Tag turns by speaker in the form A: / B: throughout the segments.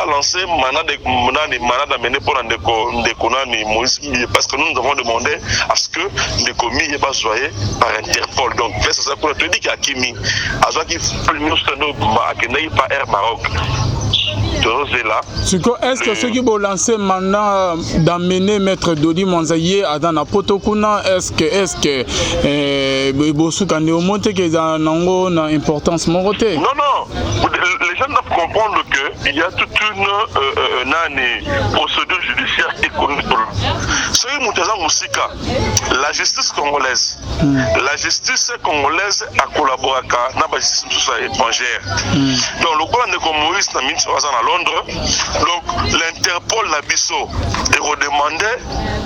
A: lancé mandat amené pour Ndekonani Moïse parce que nous avons demandé à ce que Ndekomi est basoyé par Interpol. Donc, c'est ça qu'on a dit qu'il y a Kimi. Alors qu'il faut nous faire par Air Maroc.
B: Est-ce que ceux qui vont lancer maintenant d'amener Maître Dodi Manzaye à Dana Potokuna, est-ce que Bosuka Néomonte qui est en importance moroté?
A: Non, les gens doivent comprendre qu'il y a toute une procédure judiciaire économique. La justice congolaise, a collaboré avec la justice étrangère. Donc, le gouvernement de Moïse n'a mis à Londres, donc l'Interpol n'a et redemandé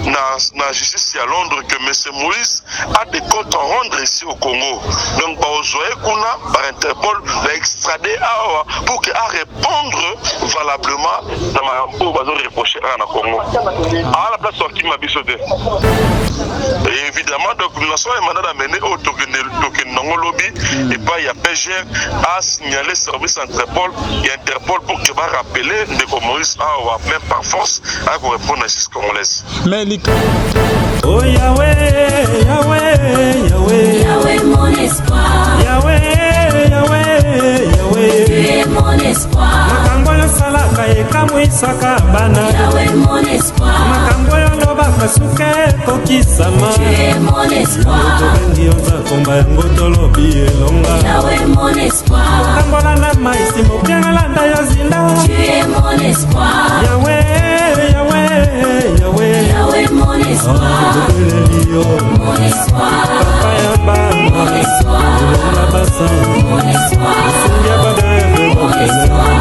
A: la justice à Londres que M. Moïse a des comptes à rendre ici au Congo. Donc, par Interpol, l'a extradé pour qu'il répondre valablement dans ma reproché à la Congo. À la place qui m'a bisoté. Et évidemment, donc, nous avons mandat d'amener au token lobby et pas il y a PGR à signaler service Interpol et Interpol pour que va rappeler de Moïse à même par force à répondre à la justice congolaise.
B: Mais
C: oh Yahweh, Yahweh, Yahweh,
D: Yahweh mon espoir,
C: Yahweh, Yahweh, Yahweh,
D: tu es mon espoir.
C: Makambo yo salaka ekamwisaka bana,
D: Yahweh mon espoir,
C: makambo yo lobaka suke kokisama,
D: tu es mon espoir.
C: Tobengi oza komba yango tolobi elonga,
D: Yahweh mon espoir,
C: makambola na maisi mopiangalanda yo zinda,
D: tu es mon espoir.
C: Yahweh, Yahweh, Yahweh,
D: Yahweh mon espoir, mon espoir,
C: Papa yamba,
D: mon espoir,
C: la basa,
D: mon espoir,
C: Sundia bagaye,
D: mon espoir.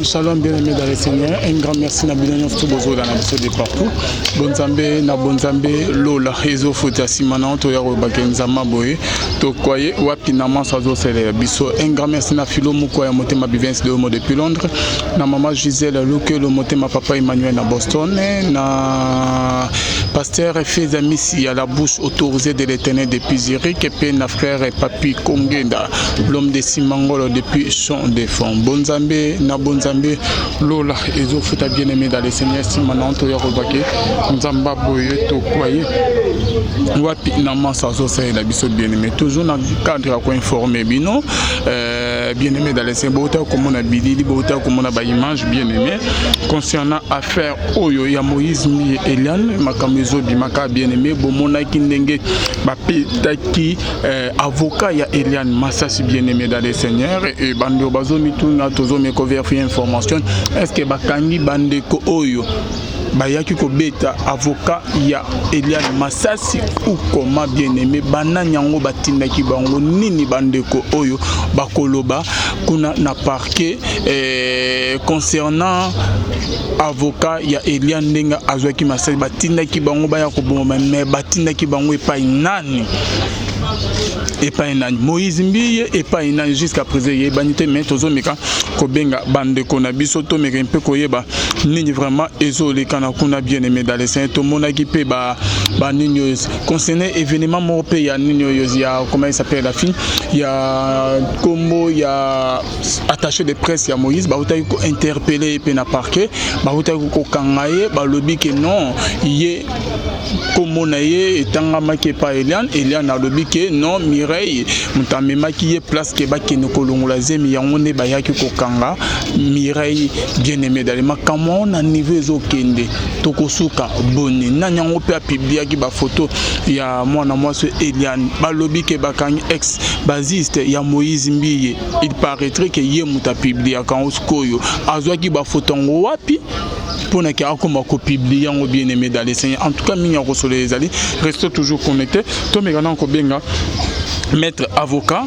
B: Shalom, bien-aimés dans le Seigneur. Un grand merci à Bidanion Foutobozo dans l'épisode de partout. Bonzambe, na bonzambe, lola, ezo fouta simana, to yaro bakenzama boye, to kwaye, wapinama sazo sele biso. Un grand merci à Philo Moukoya Motema Bivens de Homo depuis Londres. Na maman Gisèle Luke, le Motema Papa Emmanuel à Boston. Na pasteur Fezamissi à la bouche autorisée de l'éternel depuis Zurich. Et puis na frère Papi Kongenda, l'homme de Simangolo depuis Champ des Fonds. Bonzambe, na bonzambe lola ezo futa bien aimé dans les seigneurs simana to ya robake nzamba boye to kwaye wapi na masa so c'est la biso bien aimé toujours dans cadre à informer bino bien aimé dans les seigneurs bota comme on a bilili bota comme on a ba image bien aimé concernant affaire oyo ya Moïse mi Eliane makamezo bimaka bien aimé bomona kindenge ba petaki avocat ya Eliane Massasi bien aimé dans les seigneurs et bando bazo mituna tozo meko vérifier information est-ce que bakangi bandeko oyo bayaki ko beta avocat ya Eliane Massasi ou comment bien aimé bana nyango batindaki bango nini bandeko oyo bakoloba kuna na parquet concernant avocat ya Eliane ndenga azwaki Massasi batindaki bango baya ko bomba mais batindaki bango epai nani et pas un Moïse Mbiye et pas un jusqu'à présent il banité mais tozo meka ko benga bande ko na biso to meka mpe ko yeba nini vraiment ezoleka na kuna bien aimé dans les saints tout mon équipe ba nino concernant événement mon pays ya nino ya comment il s'appelle la fille il y a Combo il y a attaché de presse ya Moïse ba uta ko interpeller pe na parquet ba uta ko kangaye ba lobi que non yé comme na ye etanga make pa Eliane a lobi que non Mireille mutamema ki ye place ke ba kene kolongola zemi yango ne ba yaki ko kanga Mireille bien aimé dans les makamon na niveau ezokende tokosuka boni na nyango pe publier ki ba photo ya mwana mwasi Eliane ba lobi ke ba kangi ex basiste ya Moïse Mbiye il paraîtrait que ye muta publier kan oskoyo azwaki ba photo ngo wapi pour ne pas ko publier yango bien aimé dans les Seigneurs. En tout cas minya ko solo ezali restez toujours connectés to me kana ko benga maître avocat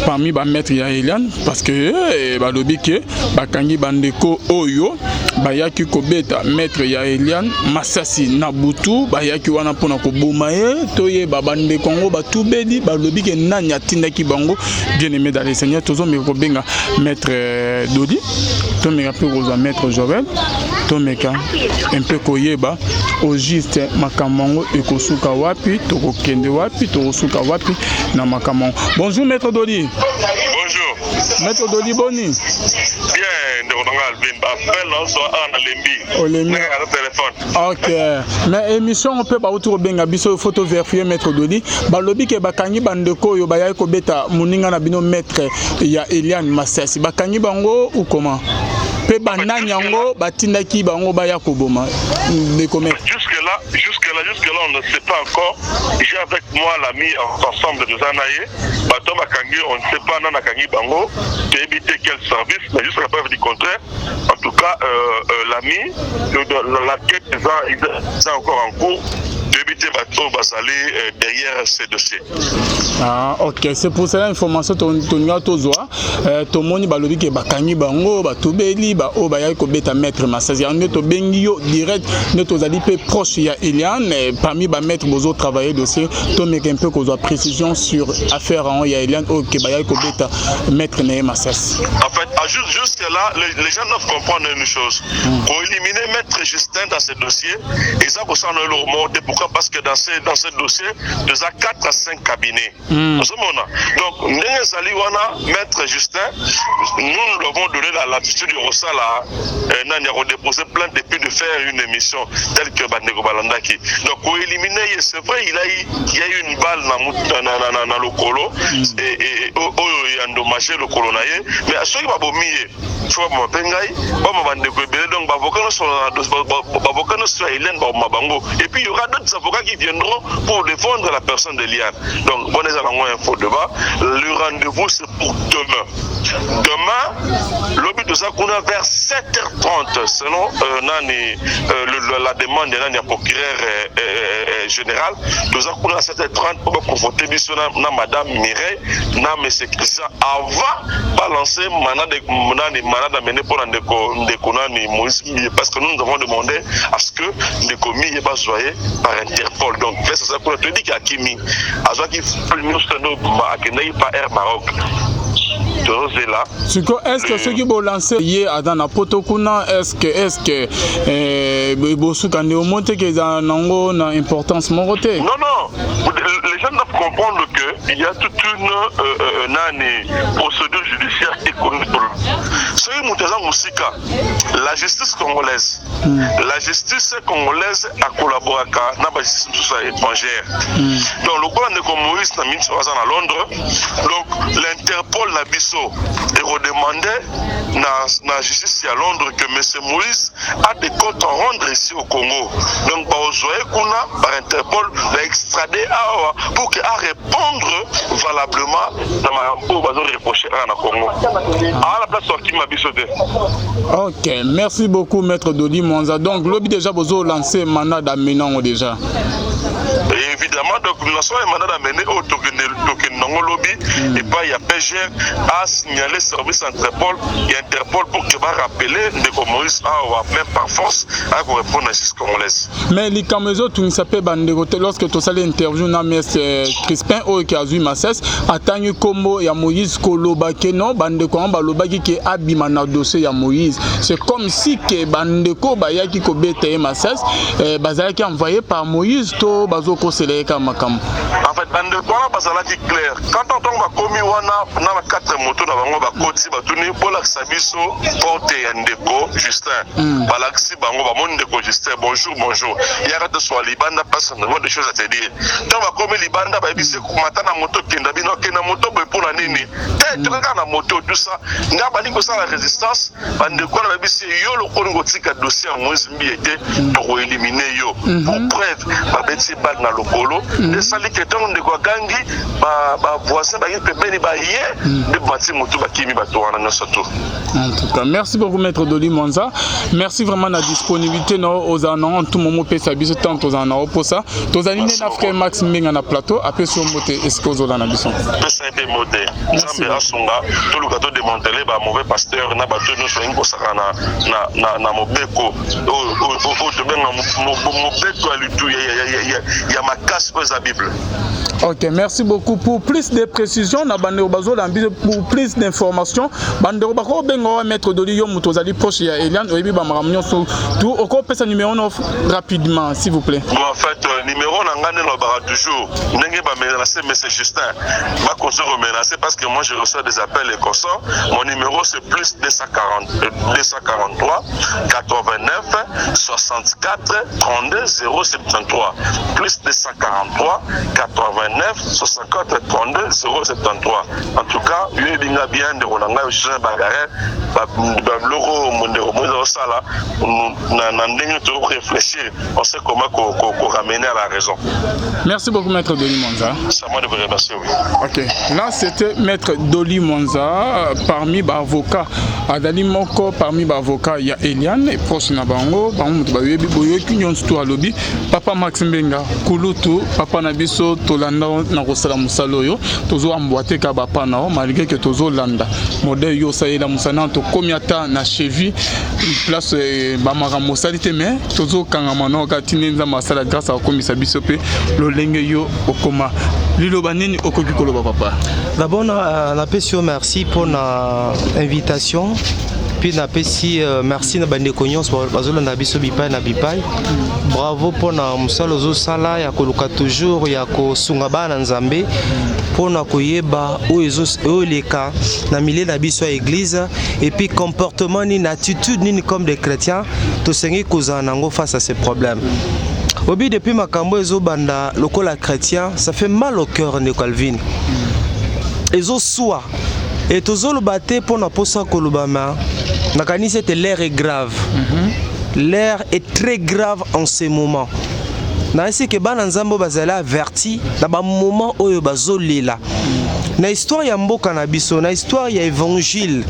B: parmi ba maître ya Eliane parce que ba lobi ke ba kangi bandeko oyo ba yaki ko beta maître ya Eliane Masasi na butu ba yaki wana pona ko bomaye toye ba bandeko ngo ba tubedi ba lobi ke nanya tindaki bango bien aimé dans les Seigneurs tozo me ko benga maître Dodi to me rappelle ko maître Jovel to me ka un peu koyeba au juste makamango ekosuka wapi to ko kende wapi to kosuka wapi na makamango. Bonjour maître Dodi.
A: Bonjour.
B: Maître Dodi Boni.
A: Bien, de Alvin, appel en
B: Lembi.
A: Téléphone.
B: Ok. Mais émission on peut pas autour benga biso photo vérifier maître Dodi. Ba lobi ke bakangi bandeko yo baya ko beta muninga na bino maître ya Eliane Masasi. Bakangi bango ou comment? Pe bananyango batindaki bango baya ko boma.
A: Jusque là, on ne sait pas encore. J'ai avec moi l'ami ensemble de Zanaye. Batom Akangi, on ne sait pas Nana Kangi Bango, qui a évité quel service, mais jusqu'à la preuve du contraire. En tout cas, l'ami, la quête est encore en cours. Éviter bateau basalé derrière ces dossiers.
B: Ah ok, c'est pour cela l'information tonia tozoa tomoni balobi ke bakangi bango batubeli ba o baya ko beta maître Masasi en to bengi yo direct ne tozali pe proche ya Eliane parmi ba maître bozo travailler dossier to meke un peu ko zo précision sur affaire en ya Eliane o ke baya ko beta maître Masasi.
A: En fait, jusque là les gens doivent comprendre une chose. Pour éliminer maître Justin dans ces dossiers et ça pour ça on le remonter pourquoi parce que dans ce dossier, nous avons 4 à 5 cabinets. Donc, maître Justin, nous avons donné la latitude du Rossala, nous avons déposé plainte depuis de faire une émission telle que Bandeko Balandaki. Donc, pour éliminer, c'est vrai, il y a eu une balle dans le colo et il a endommagé le colo. Mais à ce qui va bomber, tu vois, mon pengai, donc, et puis il y aura d'autres avocats qui viendront pour défendre la personne de Liane. Donc, bon, les allons info débat. Le rendez-vous, c'est pour demain. Demain, le but de ça, qu'on a vers 7h30, selon la demande de la procureur général. Nous avons à 7h30 pour confronter Madame Mireille, M. Christian, avant balancer manade amené pour parce que nous avons demandé à ce que les commis n'est pas soyé par Interpol. Donc, c'est ça qu'on a dit qu'il y a Kimi. À ce qu'il faut nous pas Air Maroc.
B: Est-ce que ceux qui vont lancer hier dans la Potokuna, est-ce que qu'ils ont une importance morotée?
A: Non. Les gens doivent comprendre qu'il y a toute une procédure judiciaire économique. La justice congolaise, a collaboré avec la justice étrangère. Donc, le gouvernement de Moïse à Londres, donc l'Interpol n'a et redemandait na justice à Londres que M. Moïse a des comptes à rendre ici au Congo. Donc, par Interpol, l'a extradé pour qu'il a répondre valablement pour reprocher à la Congo. À la place qui m'a bisodé.
B: Ok, merci beaucoup, Maître Dodi Monza. Donc, l'objet déjà, vous avez lancé mandat d'aménagement déjà.
A: Et évidemment donc nous avons mandat d'amener au token lobby et pas il y a PGR à signaler service Interpol et Interpol pour que va rappeler de Moïse a même par force à répondre à ce congolaise.
B: Mais les caméras tout s'appelle banderote lorsque tu as l'interview na mes Crispin au qui a vu Masses attendre comme ya Moïse koloba que non bandeko ba lobaki ke abima na dossier ya Moïse. C'est comme si que bandeko ba yaki ko bete Masses bazalaki envoyé par Moïse to bazoko seleka makam.
A: En fait bandeko na bazalaki clair. Quand on va commis wana na 4 motos na bango ba koti ba tuni bola sabiso porte ya ndeko Justin. Balaxi bango ba mon ndeko Justin bonjour. Il y a de soit libanda parce qu'on a des choses à te dire. Donc va commis libanda ba bise ko matana moto kenda bino kena moto be pour la nini. Tu regardes la moto tout ça. Nga bali ko ça la résistance bandeko na bise yo lo kongo tika dossier Moïse Mbiete pour éliminer yo. Pour preuve ba beti bal na lokolo de sali que ton ndeko gangi ba voisin ba ype beni ba yé de bati moto ba kimi ba to wana na soto.
B: En tout cas, merci beaucoup Maître Doli Monza. Merci vraiment de la disponibilité aux anons en tout moment peut s'abuser tant aux anons pour ça. Tous aligner na frère Max Mbenga na plateau après sur moté est-ce que aux anons bison.
A: Ça été modé. Zambé asunga tout le gâteau démantelé ba mauvais pasteur na bateau nous soin ko saka na mobeko o de benga mobeko à lutu ya makasi pour la Bible.
B: Ok, merci beaucoup. Pour plus de précisions, pour plus d'informations, Maître Doli Mutozali proche ya Eliane, tout au corps peut numéro rapidement, s'il vous plaît.
A: Bon, en fait, numéro n'engane le toujours. N'engane pas menacer, mais c'est Justin. Ma consort menacer parce que moi je reçois des appels et consorts. Mon numéro c'est plus 243 89 64 32 073. Plus 243 89 64 32 073. En tout cas, il y a bien de Rolanga Jean Bagarre, Loro Mondero Sala, nous réfléchir. On sait comment ramener à la raison.
B: Merci beaucoup, Maître Doli Monza.
A: C'est à moi de vous remercier. Oui.
B: Ok, là c'était Maître Doli Monza, parmi les avocats. Adali Moko, parmi les avocats, il y a Eliane, et proche Nabango, Papa Max Mbenga, Kulutu, Papa Nabiso, Tolanda, Narosala Musaloyo, Tozo Amboate Kabapa Nao, malgré que Tozo Landa. Modèle Yosaïla Moussana, to Komiata, na Chevi, place Bamara Mossalite, mais Tozo Kangamano, Katinenza Masala, grâce à Komisa Bisope, Lolenge Yo Okoma. Lilo Banini Okokikolo Papa.
E: D'abord, on merci pour l'invitation. Puis merci na bande konyos bazola na biso bipai na bipai. Bravo pour na musalo zo sala ya koluka toujours ya ko sunga bana nzambe pour na koyeba o leka na milieu na biso ya église et puis comportement ni attitude ni comme des chrétiens to sengi koza nango face à ces problèmes. Obi depuis makambo ezo banda lokola chrétien, ça fait mal au cœur de Calvin. Ezo soa et tozo le baté pour na posa kolubama. Nakani c'était l'air est grave. L'air est très grave en ce moment. Na esi ke bana nzambo bazala averti na ba moment oyo bazolela. Na histoire ya mboka na biso, na histoire ya évangile.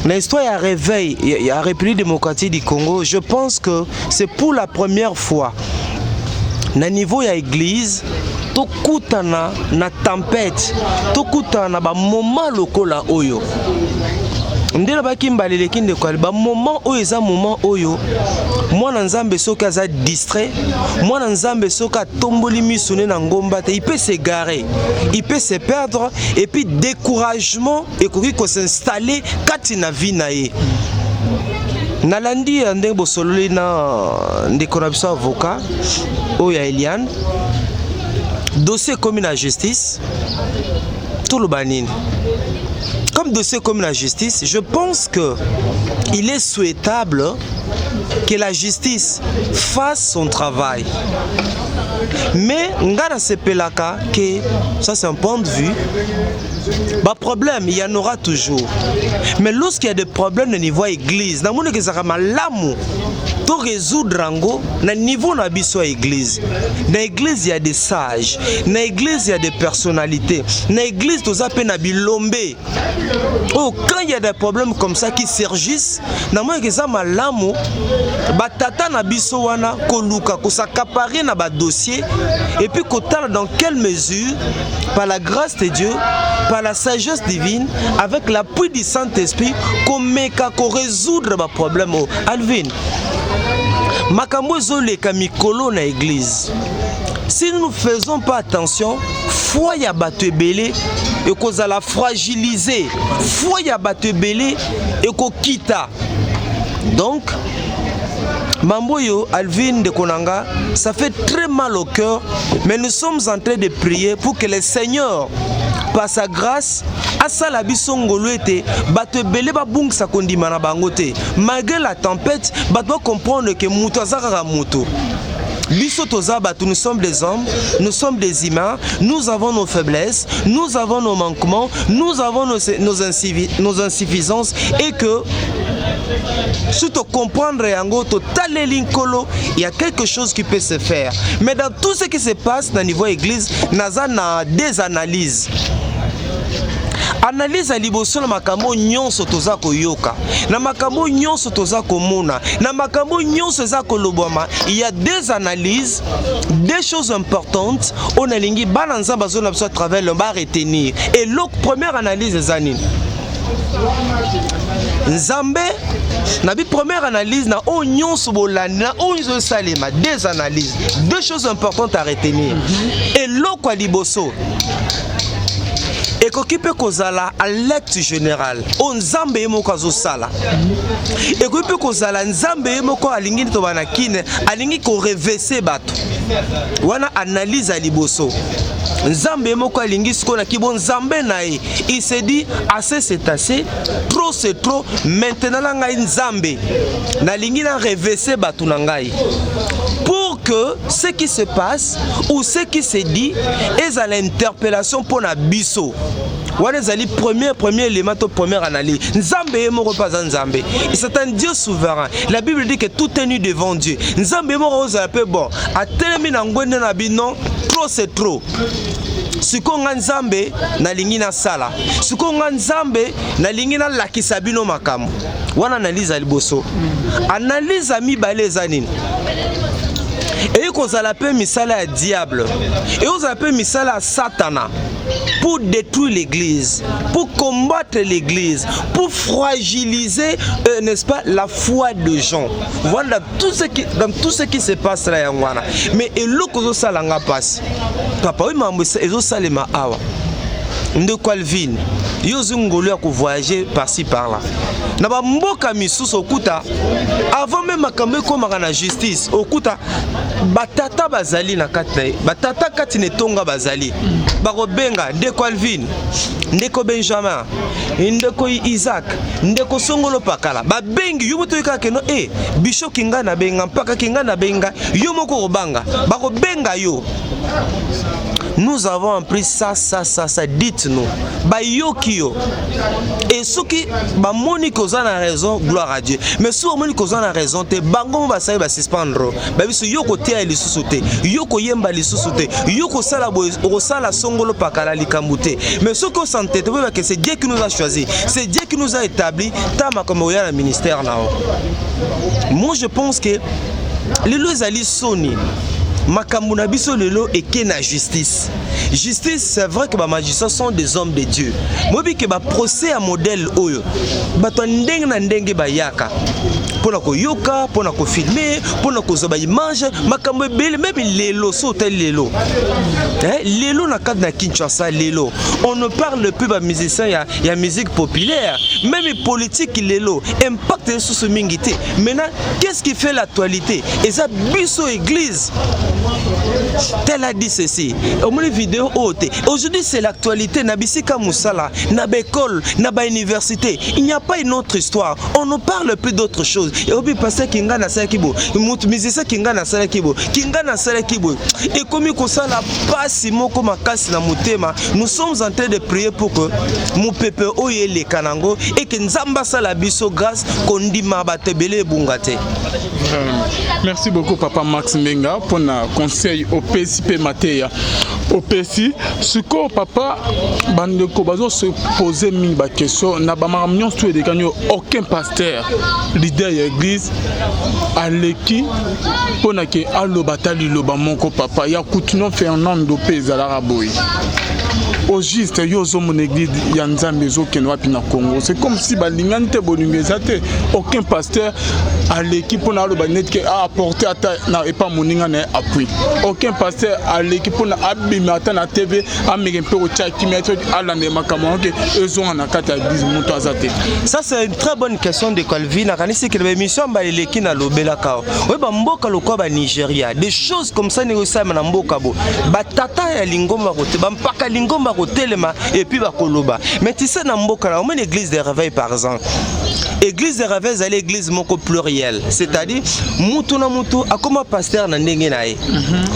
E: Na histoire ya réveil, ya République démocratique du Congo, je pense que c'est pour la première fois na niveau ya église tokutana na tempête, tokutana ba moment lokola oyo. Ndela bakimbalele kinde kwa ba moment oyo eza moment oyo mwana nzambe soka za distrait, mwana nzambe soka tomboli misune na ngomba te, il peut s'égarer, il peut se perdre et puis découragement et ko s'installer kati na vie na ye. Nalandi ndenge bosololi na ndeko na biso avocat oyo ya Eliane, dossier commis na justice tout le banine. Comme dossier comme la justice, je pense qu'il est souhaitable que la justice fasse son travail. Mais ngana sepelaka que ça c'est un point de vue. Bah problème, il y en aura toujours. Mais lorsqu'il y a des problèmes au niveau église, na mone ke zaka malamu to résoudre rango na niveau na biso à église. Na église il y a des sages, na église il y a des personnalités, na église toza pe na bilombe. Oh, quand il y a des problèmes comme ça qui surgissent, na moi que ça malamu batata na biso wana koluka ko s'accaparer na ba dossier et puis kotala dans quelle mesure par la grâce de Dieu, par la sagesse divine, avec l'appui du Saint-Esprit, qu'on meka ko résoudre ba problème. Alvin makambo ezoleka mikolo na église. Si nous ne faisons pas attention, foi ya bato ebele et qu'on a la fragiliser, foi ya bato ebele et qu'on quitte. Donc Mamboyo, Alvin de Konanga, ça fait très mal au cœur, mais nous sommes en train de prier pour que le Seigneur, par sa grâce, asala bisongolo ete bato ebele ba bungisa kondima na bango te. Malgré la tempête, bato doit comprendre que muto azaka muto. Biso toza bato, nous sommes des hommes, nous sommes des humains, nous avons nos faiblesses, nous avons nos manquements, nous avons nos insuffisances et que surtout comprendre yango total linkolo, il y a quelque chose qui peut se faire. Mais dans tout ce qui se passe dans le niveau église, naza na des analyses. Analyse à liboso na makambo nyonso toza koyoka na makambo nyonso toza komona na makambo nyonso za kolobwama. Il y a des analyses, des choses importantes on a lingi bana nzamba zona biso à travers le ba retenir. Et la première analyse des années Nzambe na bi première analyse na onyon sobolani na onyo salema, des analyses, deux choses importantes à retenir. Et loko liboso et qui peut kozala à l'acte général on Nzambe yemoko azosala et qui peut kozala Nzambe yemoko alingi to banakine alingi ko reverser bato wana analyse à liboso. Nzambe yemoko alingi siko na kibo Nzambe nae il se dit assez c'est assez, trop c'est trop, maintenant la ngai Nzambe na lingi na reverser bato na ngai pour que ce qui se passe ou ce qui se dit est à l'interpellation pour na biso. Voilà les premier élément, première analyse. Nzambe est mort pas Nzambe. C'est un Dieu souverain. La Bible dit que tout est nu devant Dieu. Nzambe est mort aux appels bon. A tellement n'angwende na bino, trop c'est trop. Siko Nzambe na lingi na sala. Siko Nzambe na lingi na lakisa bino makamu. Wana analyse à liboso. Analyse à mi balezanine. Et qu'on s'appelle misala à diable. Et on s'appelle misala à satana. Pour détruire l'église, pour combattre l'église, pour fragiliser, n'est-ce pas, la foi des gens. Voilà dans tout ce qui se passe là. Mais et l'autre salanga passe. Papa, oui, maman, et salema awa. De Calvin, yozungolo ya ko voyager par-ci par-là. Na ba mboka misusu okuta avant même makambe ko na justice okuta batata bazali na kati batata kati ne tonga bazali bako benga de Calvin ndeko Benjamin ndeko Isaac ndeko Songolo Pakala ba bengi yo moto ka keno bisho kinga na benga mpaka kinga na benga yo moko robanga bako benga yo. Nous avons appris ça, dites-nous. Bayokio. Et ceux qui Monique ont raison, gloire à Dieu. Mais ceux qui ont raison, bango va savoir suspendre. Babiso yoko tia li susute, yoko yemba li susute, yoko sala boy, sala Songolo Pakala li kambute. Mais ceux qui sont entêtés, que c'est Dieu qui nous a choisi, c'est Dieu qui nous a établi. Tama comme le ministère là. Moi je pense que les lois ali soni. Makamuna biso lelo et que na justice. Justice, c'est vrai que les magistrats sont des hommes de Dieu. Moi bi que ba procès à modèle oyo. Ba to ndenge na ndenge ba yaka. Pona ko yoka, pona ko filmer, pona ko zoba image, makambo bele même lelo so tel lelo. Lelo na cadre na Kinshasa lelo. On ne parle plus ba musicien ya musique populaire, même politique lelo, impact sur ce mingité. Maintenant, qu'est-ce qui fait l'actualité? Et ça biso église. Tel a dit ceci. Au moins vidéo haute. Aujourd'hui c'est l'actualité. Nabisika Moussala, Nabécole, Naba Université. Il n'y a pas une autre histoire. On ne parle plus d'autre chose. Et au bout passer Kinga na Salakibo, Moutmisisa Kinga na Salakibo, Kinga na Salakibo. Et comme il ça la passe moko makasi na mutema, nous sommes en train de prier pour que mon peuple oye les Kanango et que Nzamba sala biso grâce kondima batebele bungate.
B: Merci beaucoup Papa Max Menga pour le conseil au PSP Matéa. Au PSI, ce que Papa Bandeko Bazo se posait mille questions, n'a pas marre tout de gagner aucun pasteur leader de l'église à l'équipe pour que allo batali lo ba monko papa ya coutuno Fernando Peza la raboy. Au juste yozo mon église ya nzambe zo kenwa pina Congo. C'est comme si balingante bonungezate aucun pasteur à l'équipe pour na lo ba net que a apporter ata na et pas moninga na appui. Aucun pasteur à l'équipe pour na abima ata na TV ameke pe o tchaki meto ala ne makamo que ezo na kata église muto azate.
E: Ça c'est une très bonne question de Calvin. Akanisi que l'émission ba leki na lobela kao. Oui ba mboka lokwa ba Nigeria. Des choses comme ça négocier na mboka bo. Ba tata ya lingoma rote ba mpaka lingoma rotelema et puis ba koloba. Mais tu sais na mboka na une église de réveil par exemple. Église de réveil c'est l'église moko pluriel. C'est-à-dire mutu na mutu akoma pasteur na ndenge na ye.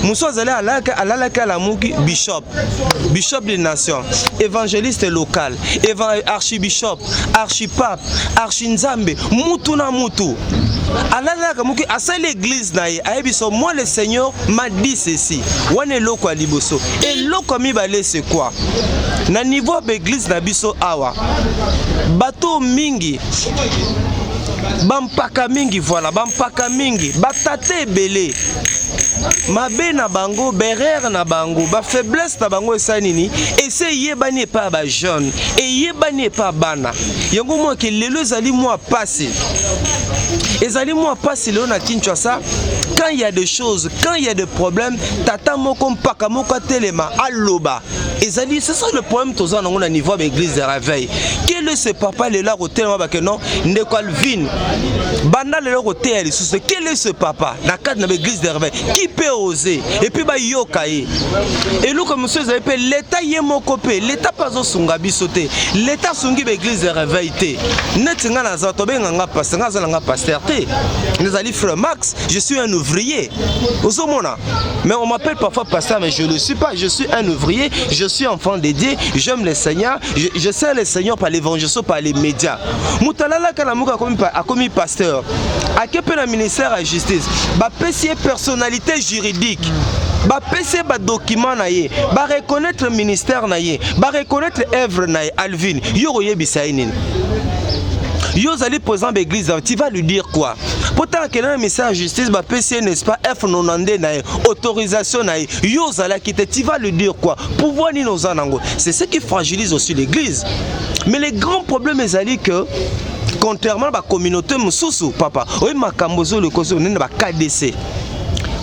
E: Muso azali alaka la muki bishop. Bishop des nations, évangéliste local, archibishop, archipape, archinzambe, mutu na mutu. Alala kamuki asa l'église na ye ayebiso moi le Seigneur m'a dit ceci. Wane loko aliboso. Et loko mi balé c'est quoi? Na niveau de l'église na biso awa. Bato mingi. Bampaka mingi voilà, bampaka mingi, batate belé. Mabe na bango, berer na bango, ba faiblesse na bango esanini, ese yebani pa ba jeune, et yebani pa bana. Yango mo ke lelo ezali moi passé. Ezali moi passé le na Kinshasa, quand il y a des choses, quand il y a des problèmes, tata moko mpaka moko telema aloba. Ezali c'est ça le problème toza na ngona niveau de l'église de réveil. Quel est ce papa le là hotel ba que non, ndeko Alvin. Banda le côté elle sous quel est ce papa na cadre de l'église de réveil qui peut oser et puis ba yokaye et nous comme monsieur avez l'état yemoko pe l'état pas zo sunga bisoté l'état sungi l'église de réveil té netinga na za to benga nga pasteur té nous ali frère Max je suis un ouvrier osomona mais on m'appelle parfois pasteur mais je ne le suis pas, je suis un ouvrier, je suis enfant de Dieu, j'aime le Seigneur, je sers le Seigneur par l'évangile, par les médias. Moutalala kalamuka a commis pasteur, à quel point le ministère de la justice, bah PC personnalité juridique, bah PC bah document naïe, bah reconnaître le ministère naïe, bah reconnaître l'œuvre naïe, Alvin, yoroye bisaïnin. Yo allez présent l'église, tu vas lui dire quoi? Pourtant qu'il y a un message de justice, bah PC n'est-ce pas F90 naïe, autorisation naïe, yo allez quitter, tu vas lui dire quoi? Pouvoir ni nos anango. C'est ce qui fragilise aussi l'église. Mais les grands problèmes c'est que contrairement à la communauté Moussoussou, papa, oui ma kambozo le kozo n'est pas KDC.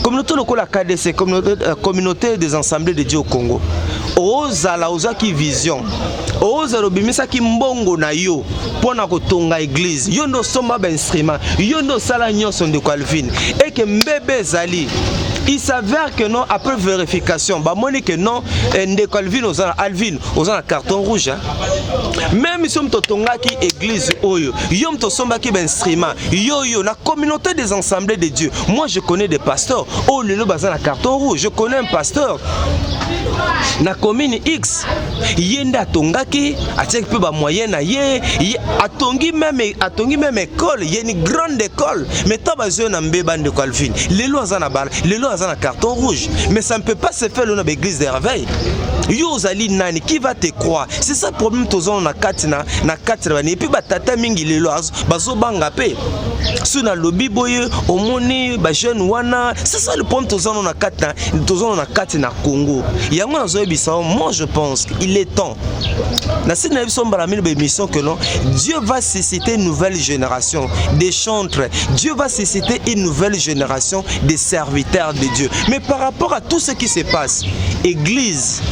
E: Communauté locale la KDC, communauté des assemblées de Dieu au Congo. Ozala ozaki vision. Ozalo bimisa ki mbongo na yo pona kotonga église. Yo ndo somba ba instrument. Yo ndo sala nyonso de Calvin. Et que mbebe zali. Il s'avère que non, après vérification, bah moi que non, de Calvin aux Alvin, aux un carton rouge. Hein. Même si on totonga qui église oyo, yom to somba qui instrument, yo la communauté des assemblées de Dieu. Moi je connais des pasteurs. Oh le bazar un carton rouge. Je connais un pasteur. Na commune X, yenda tongaki, atek peu ba moyen na ye, atongi même école, y a une grande école, mais tabazo na mbeba de Calvin. Les lois en bal, les lois en carton rouge, mais ça ne peut pas se faire dans l'église de réveil. Yo zali nani qui va te croire? C'est ça le problème tozo na katina et puis ba tata mingi les lois bazo banga pe. Suna lobby boye omoni ba jeune wana, c'est ça le problème tozo na katina Congo. Moi je pense qu'il est temps. Que non, Dieu va susciter une nouvelle génération des chantres. Dieu va susciter une nouvelle génération des serviteurs de Dieu. Mais par rapport à tout ce qui se passe, Église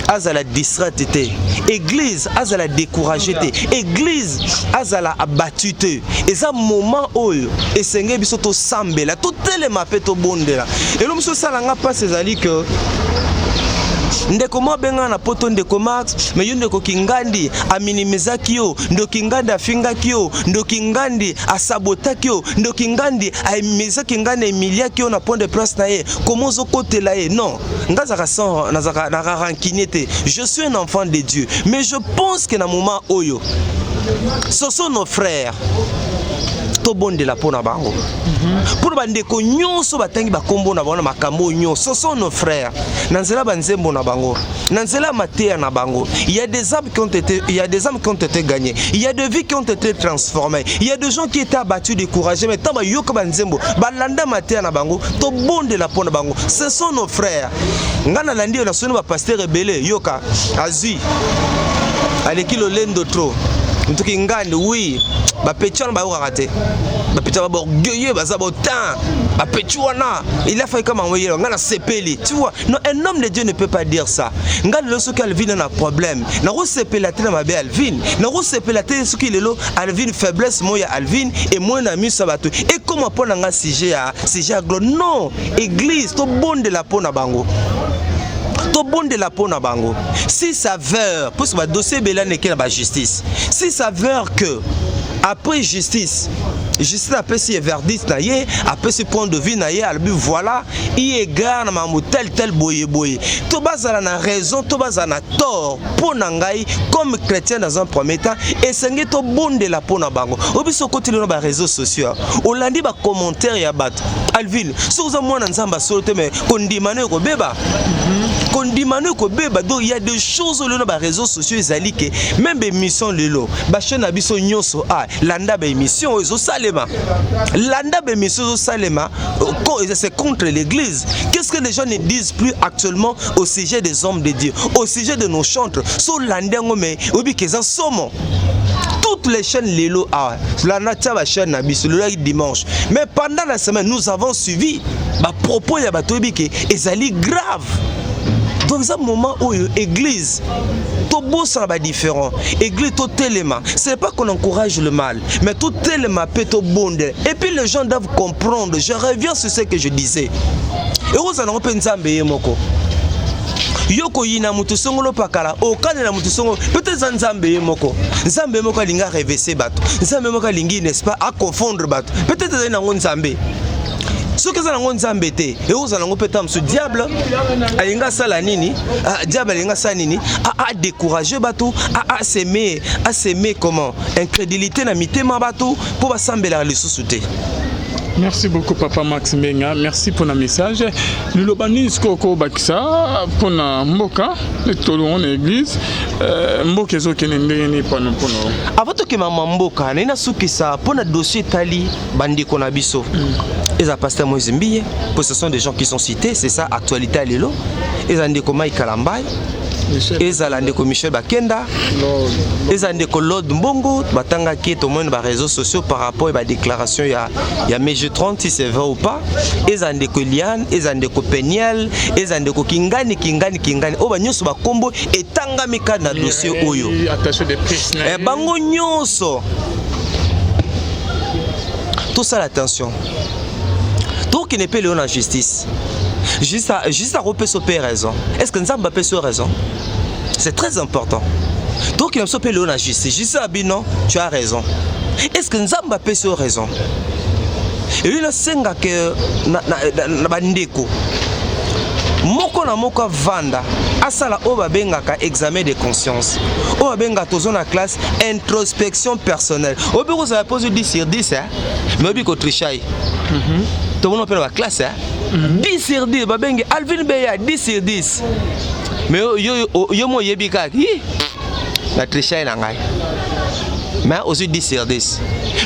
E: à la distraité, Église à la découragée, Église à la abattue. Et ça moment où et Seigneur bisoto sambela tout les mapeto bondela. Et l'homme se salanga pas ces alliés que ndeko benga na poto ndeko Max mais ndeko Kingandi a minimizaki yo ndo Kingandi afinga kio ndo Kingandi a sabotaki yo ndo Kingandi a misa Kingandi emilia kio na pont de presse na ye comment zo côté là non ngazaka sans nazaka na rankinete. Je suis un enfant de Dieu mais je pense que na moment oyo ce sont nos frères to bondela pona bango pour bandeko nyonso batangi bakombo na bango makambo nyonso, ce sont nos frères nanzela banzembo na bango nanzela matea na bango. Il y a des âmes qui ont été gagnées, il y a des vies qui ont été transformées, il y a des gens qui étaient abattus, découragés, mais tant ba yoka banzembo balanda matea na bango to bondela pona bango, ce sont nos frères. Ngana landi na sonu ba pasteur rebelle yoka azui aleki lo lendo trop ntuki ngande oui ba petchana ba okakate ba petchana ba orgueilleux baza botan ba petchwana il a fait comme envoyer ngana sepeli, tu vois. Non, un homme de Dieu ne peut pas dire ça. Ngana lo soki Alvin na problème na ro sepela tena mabe Alvin na ro sepela tena soki lelo Alvin faiblesse moya Alvin et moi na mi sabato et comment pona nga sujet à gloire. Non, église to bonde la pona bango to bonde la pona bango. Si saveur pour ce dossier bela neke na ba justice, si saveur que après justice après si verdict na ye, après ce point de vue na ye albi voilà il égare na mamu tel boye to bazala na raison to bazala na tort pona ngai comme chrétien dans un premier temps et senge to bonde la pona bango obiso côté na ba réseaux sociaux olandi ba commentaire ya bato Alvin so za mwana nzamba solote mais kondimane ko beba donc il y a des choses na ba réseaux sociaux ezali que même émission lelo ba chaîne na biso nyonso landa ba émission ezo salema landa ba émission ezo salema c'est contre l'église. Qu'est-ce que les gens ne disent plus actuellement au sujet des hommes de Dieu, au sujet de nos chantres so landa ngome obi keza somo toutes les chaînes lelo la natia ba chaîne na biso le dimanche, mais pendant la semaine nous avons suivi ba propos ya bato obi ke ezali grave. Donc ça moment où église tout beau ça va différent, église tout téléma, c'est pas qu'on encourage le mal, mais tout téléma peut tout bonde. Et puis les gens doivent comprendre, je reviens sur ce que je disais. Et vous en avez nzambe moko yoko yina mutu songolo pakala okane na mutu songolo peut-être nzambe moko linga reverser bato nzambe moko lingi n'est-ce pas à confondre bato peut-être na nzambe. Ce que ça n'a pas embêté, et vous allez peut-être ce diable, aïnga salanini, diable aïnga sanini, a découragé bateau, a s'aimer comment, incrédulité n'a mis ma bateau pour assembler la ressource.
B: Merci beaucoup Papa Max Mbenga, merci pour le message. Nous le banis koko bakisa pour na mboka, le tolon l'église, mboka zo kenendeni pano pono.
E: Avant que maman mboka, nena sukisa pour na dossier tali bandi konabiso. Les pasteurs Moïse Mbiye, ce sont des gens qui sont cités, c'est ça, actualité à l'élo. Les andeko Maï Kalambay, les andeko Michel Bakenda, les andeko Lord Mbongo, batanga qui est au moins dans les réseaux sociaux par rapport à la déclaration il y a mai 30 si c'est vrai ou pas. Les andeko Liane, les andeko Peniel, les andeko Kingani. Oh ba nyonso ba kombo et tanga mika na dossier oyo.
B: Attaché des prix.
E: Bango nyonso. Tout ça l'attention. Tout qui n'est pas en justice. Juste à repérer sur raison. Est-ce que nous avons pas sur raison? C'est très important. Donc il n'a pas en justice. Juste à non, tu as raison. Est-ce que nous avons pas sur raison? Et lui, il a que na bandeko. Moko na moko vanda asala oba bengaka examen de conscience. Oba benga tozo na classe introspection personnelle. Obi ko ça pose 10 sur 10 hein. Mais obi ko trichai. Tout le monde peut la classe hein. 10 sur 10 ba benga Alvin Beya 10 sur 10. Mais yo mo yebika ki la trichai na ngai. Mais aussi 10 sur 10.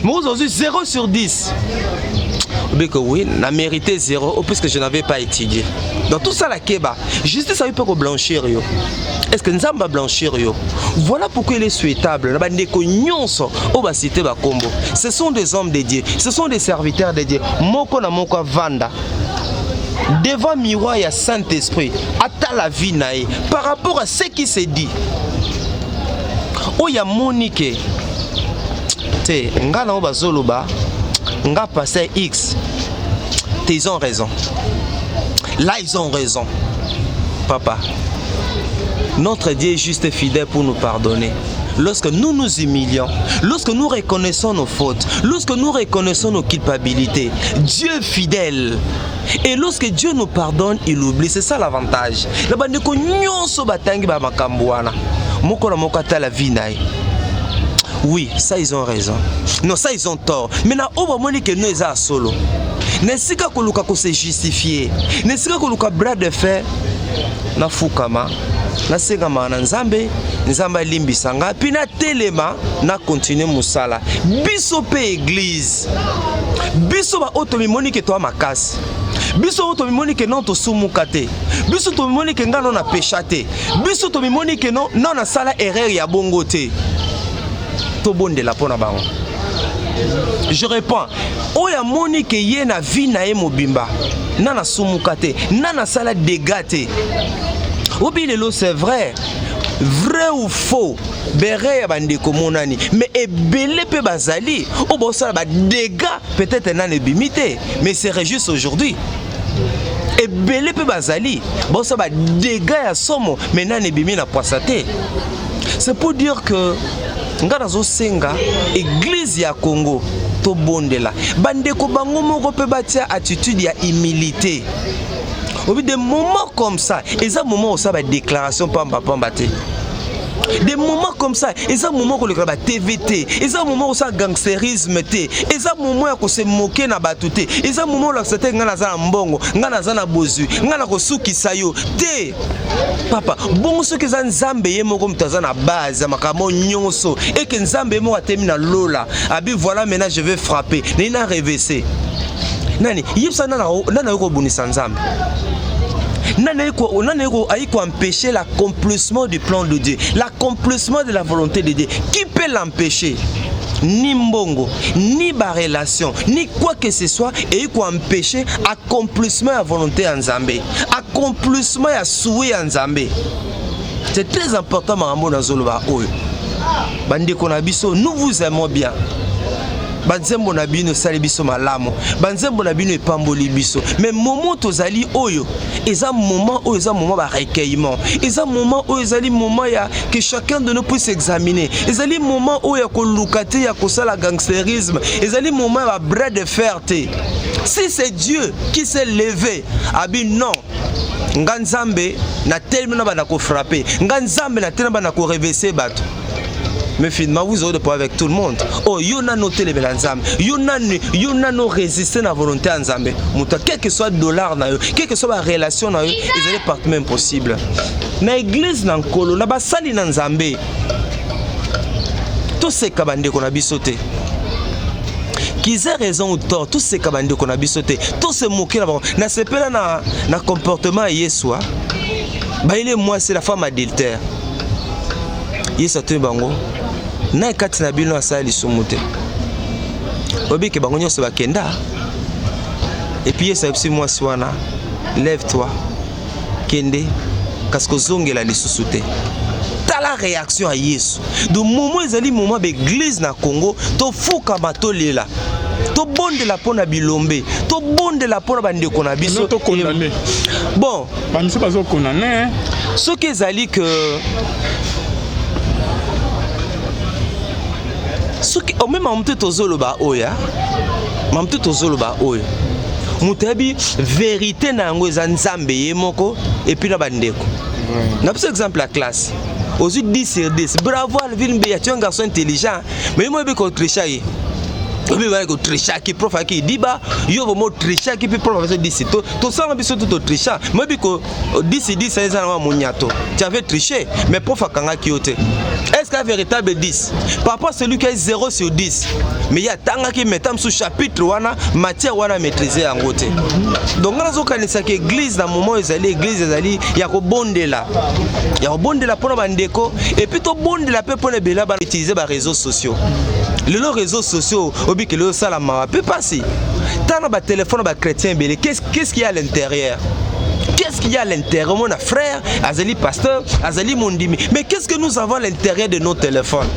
E: Mais aujourd'hui 0 sur 10. Que oui, n'a mérité 0 puisque je n'avais pas étudié. Dans tout ça, la Keba, justice ça peut blanchir. Est-ce que nous allons blanchir? Voilà pourquoi il est souhaitable. Ce sont des hommes de Dieu, ce sont des serviteurs de Dieu. Moko na moko vanda. Devant miroir, il y a Saint-Esprit. Attends la vie naïe. Par rapport à ce qui s'est dit. Oh, il y a Monique. Té, ngana oba zoloba. Nga passé X. Ils ont raison. Là, ils ont raison. Papa, notre Dieu est juste fidèle pour nous pardonner. Lorsque nous nous humilions, lorsque nous reconnaissons nos fautes, lorsque nous reconnaissons nos culpabilités, Dieu est fidèle. Et lorsque Dieu nous pardonne, il oublie. C'est ça l'avantage. La bande ko nyonso batangi ba makambuana. Moko na moko ta la vie naï. Oui, ça ils ont raison. Non, ça ils ont tort. Maintenant, on va montrer que nous sommes solo. Nesika koluka ko se justifier. Nesika koluka bras de fer na fukama. Na segama na nzambe, nzamba limbisanga, puis na telema na continuer musala. Biso pe église. Biso ba otomimoni ke to makasi. Biso otomimoni ke non to sumukate. Biso otomimoni ke ngano na pechate. Biso otomimoni ke non na sala erreur ya bongo te. To bonde la pona bango. Je réponds. Oya moni ke ye na vie na ye mobimba. Nana sumukate, nana sala dégate. Obi lelo c'est vrai. Vrai ou faux? Béré bande komonani. Mais ebele pe bazali. O bo sala ba dégâts peut-être nan ebimité, mais c'est juste aujourd'hui. Ebele pe bazali. Bo sala ba dégâts ya somo, mais nan ebimi na poissaté. C'est pour dire que ngana zo senga église ya Congo to bondela. Bande ko bango moko pe batia attitude ya humilité. Au bout des moments comme ça, et ça moment où ça va déclaration pamba te. Des moments comme ça, et ça moment où le TVT, et ça moment où ça gangsterisme te, et ça moment où se moquer na batute, et ça moment où c'était ngana za mbongo, ngana za na bozu, ngana ko suki sayo te. Papa, bon ce que za nzambe ye moko mutaza na base makamo nyonso et que nzambe mo atemi na lola. Abi voilà maintenant je vais frapper. Nina RVC. Nani, yipsa nana ko bonisa nzambe. Nana ko aiko empêcher l'accomplissement du plan de Dieu, l'accomplissement de la volonté de Dieu. Qui peut l'empêcher? Ni mbongo, ni ba relation, ni quoi que ce soit, et il faut empêcher accomplissement de la volonté en Zambé, accomplissement de la souhait en Zambé. C'est très important, Marambo Nazoloba. Bandi Konabiso, nous vous aimons bien. Banzembo na bino sali biso malamo, banzembo na bino epamboli biso. Mais moment tozali oyo, eza moment oyo eza moment ba recueillement. Eza moment oyo ezali moment ya que chacun de nous puisse s'examiner. Ezali moment oyo ya ko lukate ya ko sala gangsterisme. Ezali moment ba bras de fer te. Si c'est Dieu qui s'est levé, abi non. Nganzambe na tellement bana ko frapper. Nganzambe na tellement bana ko reverser bato. Mais finalement, vous aurez de pouvoir avec tout le monde. Oh, yon a noté les belanzam. Yon a no résisté à la volonté en Zambé. Quel que soit le dollar, quelle que soit la relation, ils allaient partout même possible. Dans l'église, dans le colo, là-bas, sali dans Zambé. Tous ces cabandés qu'on a bissoté. Qu'ils aient raison ou tort, tous ces cabandés qu'on a bissoté. Tous ces moqués là-bas. N'a pas pas na comportement yeswa. Bah, il est moi, c'est la femme adultère. Yesa te bango. Na kati na bino asali sumute. Obi ke bango nyonso bakenda. Et puis ça aussi moi swana. Lève-toi. Kende kasko zongela lisusu te. Ta la réaction à Yesu. Do moment ezali moment d'église na Congo, to fuka matolela. To bonde la pona bilombe, to bonde la pona bandeko na biso
B: to condamné.
E: Bon,
B: ba misi bazo condamné.
E: Ce que ezali que ce qui au même moment tozoloba oya mamte tozoloba oya mutabi vérité na ngo za nzambe ye moko et puis na bandeko na par exemple la classe aux 10 sur 10 bravo Alvin Beya, tu es un garçon intelligent mais moi be ko tricher obi ba ko tricher qui prof qui dit ba yo mo tricher qui prof va dire to ça biso to tricher moi bi ko 10 10 ça na monyato tu avais triché mais prof akanga ki ote. Est-ce qu'un véritable 10? Papa celui qui est 0 sur 10. Mais il y a tanga qui met sous chapitre wana matière wana maîtriser en côté. Donc on a zo kanisa que église dans moment ezali église ezali ya ko bondela. Ya ko bondela pour bandeko et puis to bondela pe pour les bela ba utiliser ba réseaux sociaux. Les réseaux sociaux obi que le salama peut passer. Tant ba téléphone ba chrétien belé qu'est-ce qu'il y a à l'intérieur? Qu'est-ce qu'il y a à l'intérieur? Mon frère, Azali pasteur, Azali mondimi. Mais qu'est-ce que nous avons à l'intérieur de nos téléphones?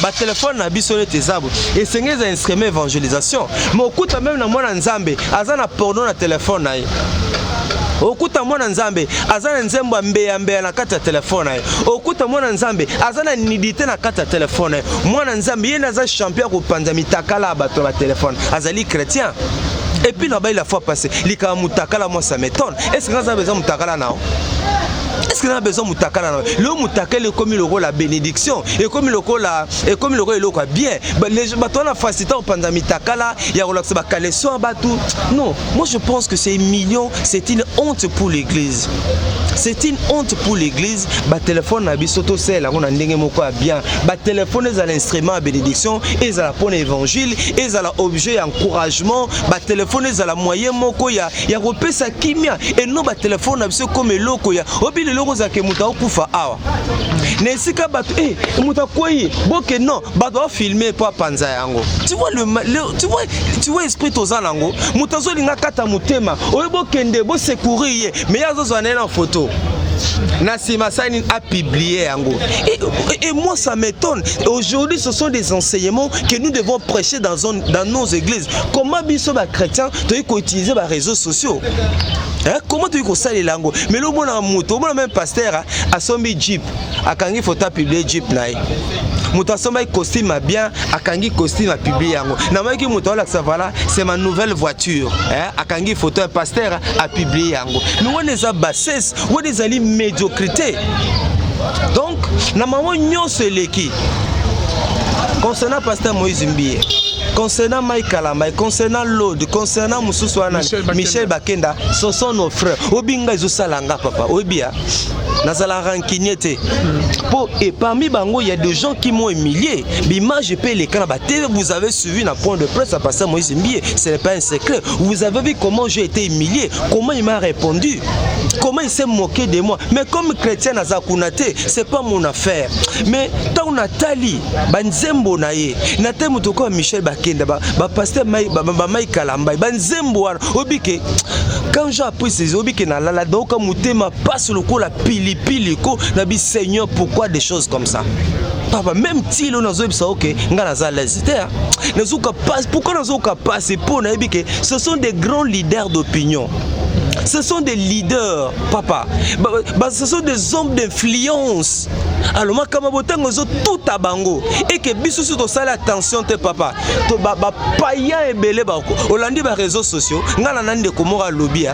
E: Bah téléphone n'a bisonné tes arbres. Et c'est un instrument d'évangélisation. Mais au coup même dans mon Nzambe, Azana porno na téléphone naï. Okuta mwana nzambe azana nzembo mbeya na kata telefone naye. Okuta mwana nzambe azana nidité na kata telefone naye. Mwana nzambe yena za champion ko panza mitakala bato ba telefone. Azali chrétien. Et puis là-bas, il a fois passé. Lika mutakala, moi ça m'étonne. Est-ce que vous avez besoin de mutakala now? est-ce que nous avons besoin de mutakala le mutakala comme le rôle la bénédiction et comme le rôle le bien les bateaux na facilité pendant mutakala il y a relaxé ba kaleso batou non moi je pense que c'est million c'est une honte pour l'église. C'est une honte pour l'église. Ba téléphone na biso to sel on ndenge moko bien. Ba téléphone est à l'instrument à bénédiction et à la pour évangile et à la objet encouragement. Ba téléphone est à la moyen moko ya repesa kimia et non ba téléphone na biso comme loko ya obi le loko za ke muta okufa awa. Nesika batu muta koyi boke non ba doit filmer pour panza yango. Tu vois tu vois esprit tozalango muta zo linga kata mutema oyebo kende bo secourir mais yazo zo na photo. Nassima Sanin a publié yango. Et moi ça m'étonne. Aujourd'hui ce sont des enseignements que nous devons prêcher dans nos églises. Comment biso ba chrétien tu peux utiliser les réseaux sociaux? Hein? Comment tu peux saler lango? Mais le bon moto, bon même pasteur a sombi Jeep, a kangi photo publier Jeep naï. Muta somba costume bien, a kangi costume a publier yango. Na maki muta la voilà, c'est ma nouvelle voiture. Hein? A kangi photo un pasteur a publié yango. Nous on les a bassesse, on les a médiocrité. Donc, na maman nyonso eleki. Concernant pasteur Moïse Mbiye, concernant Mike Kalamba, concernant Lode, concernant Moussousouana, Michel Bakenda, ce sont nos frères. Obinga Zousalanga, papa, Obia, Nazala Rankignete. Et parmi Bango, il y a des gens qui m'ont humilié. Bima, je paye les canabas. Vous avez suivi un point de presse à passer Moïse Mbiye. Ce n'est pas un secret. Vous avez vu comment j'ai été humilié, comment il m'a répondu, comment il s'est moqué de moi. Mais comme chrétien à Zakunate, ce n'est pas mon affaire. Mais tant on a tali, Banzembo naye, Nate Moutoko Michel Bakenda, pasteur Mike Kalamba, Banzembo, Obike. Quand j'ai appris ces Obike, la doka Moutema passe le coup la pili ko, Nabi Seigneur, pourquoi des choses comme ça? Papa, même si l'on a dit ok, pourquoi nous avons passé pour que ce sont des grands leaders d'opinion. Ce sont des leaders, papa. Ce sont des hommes d'influence. Alors, moi, comme je tout à bango. Et que bisous sur ça, attention, papa. Païen et belé, au lundi, les réseaux sociaux, nous avons des Komora lobby.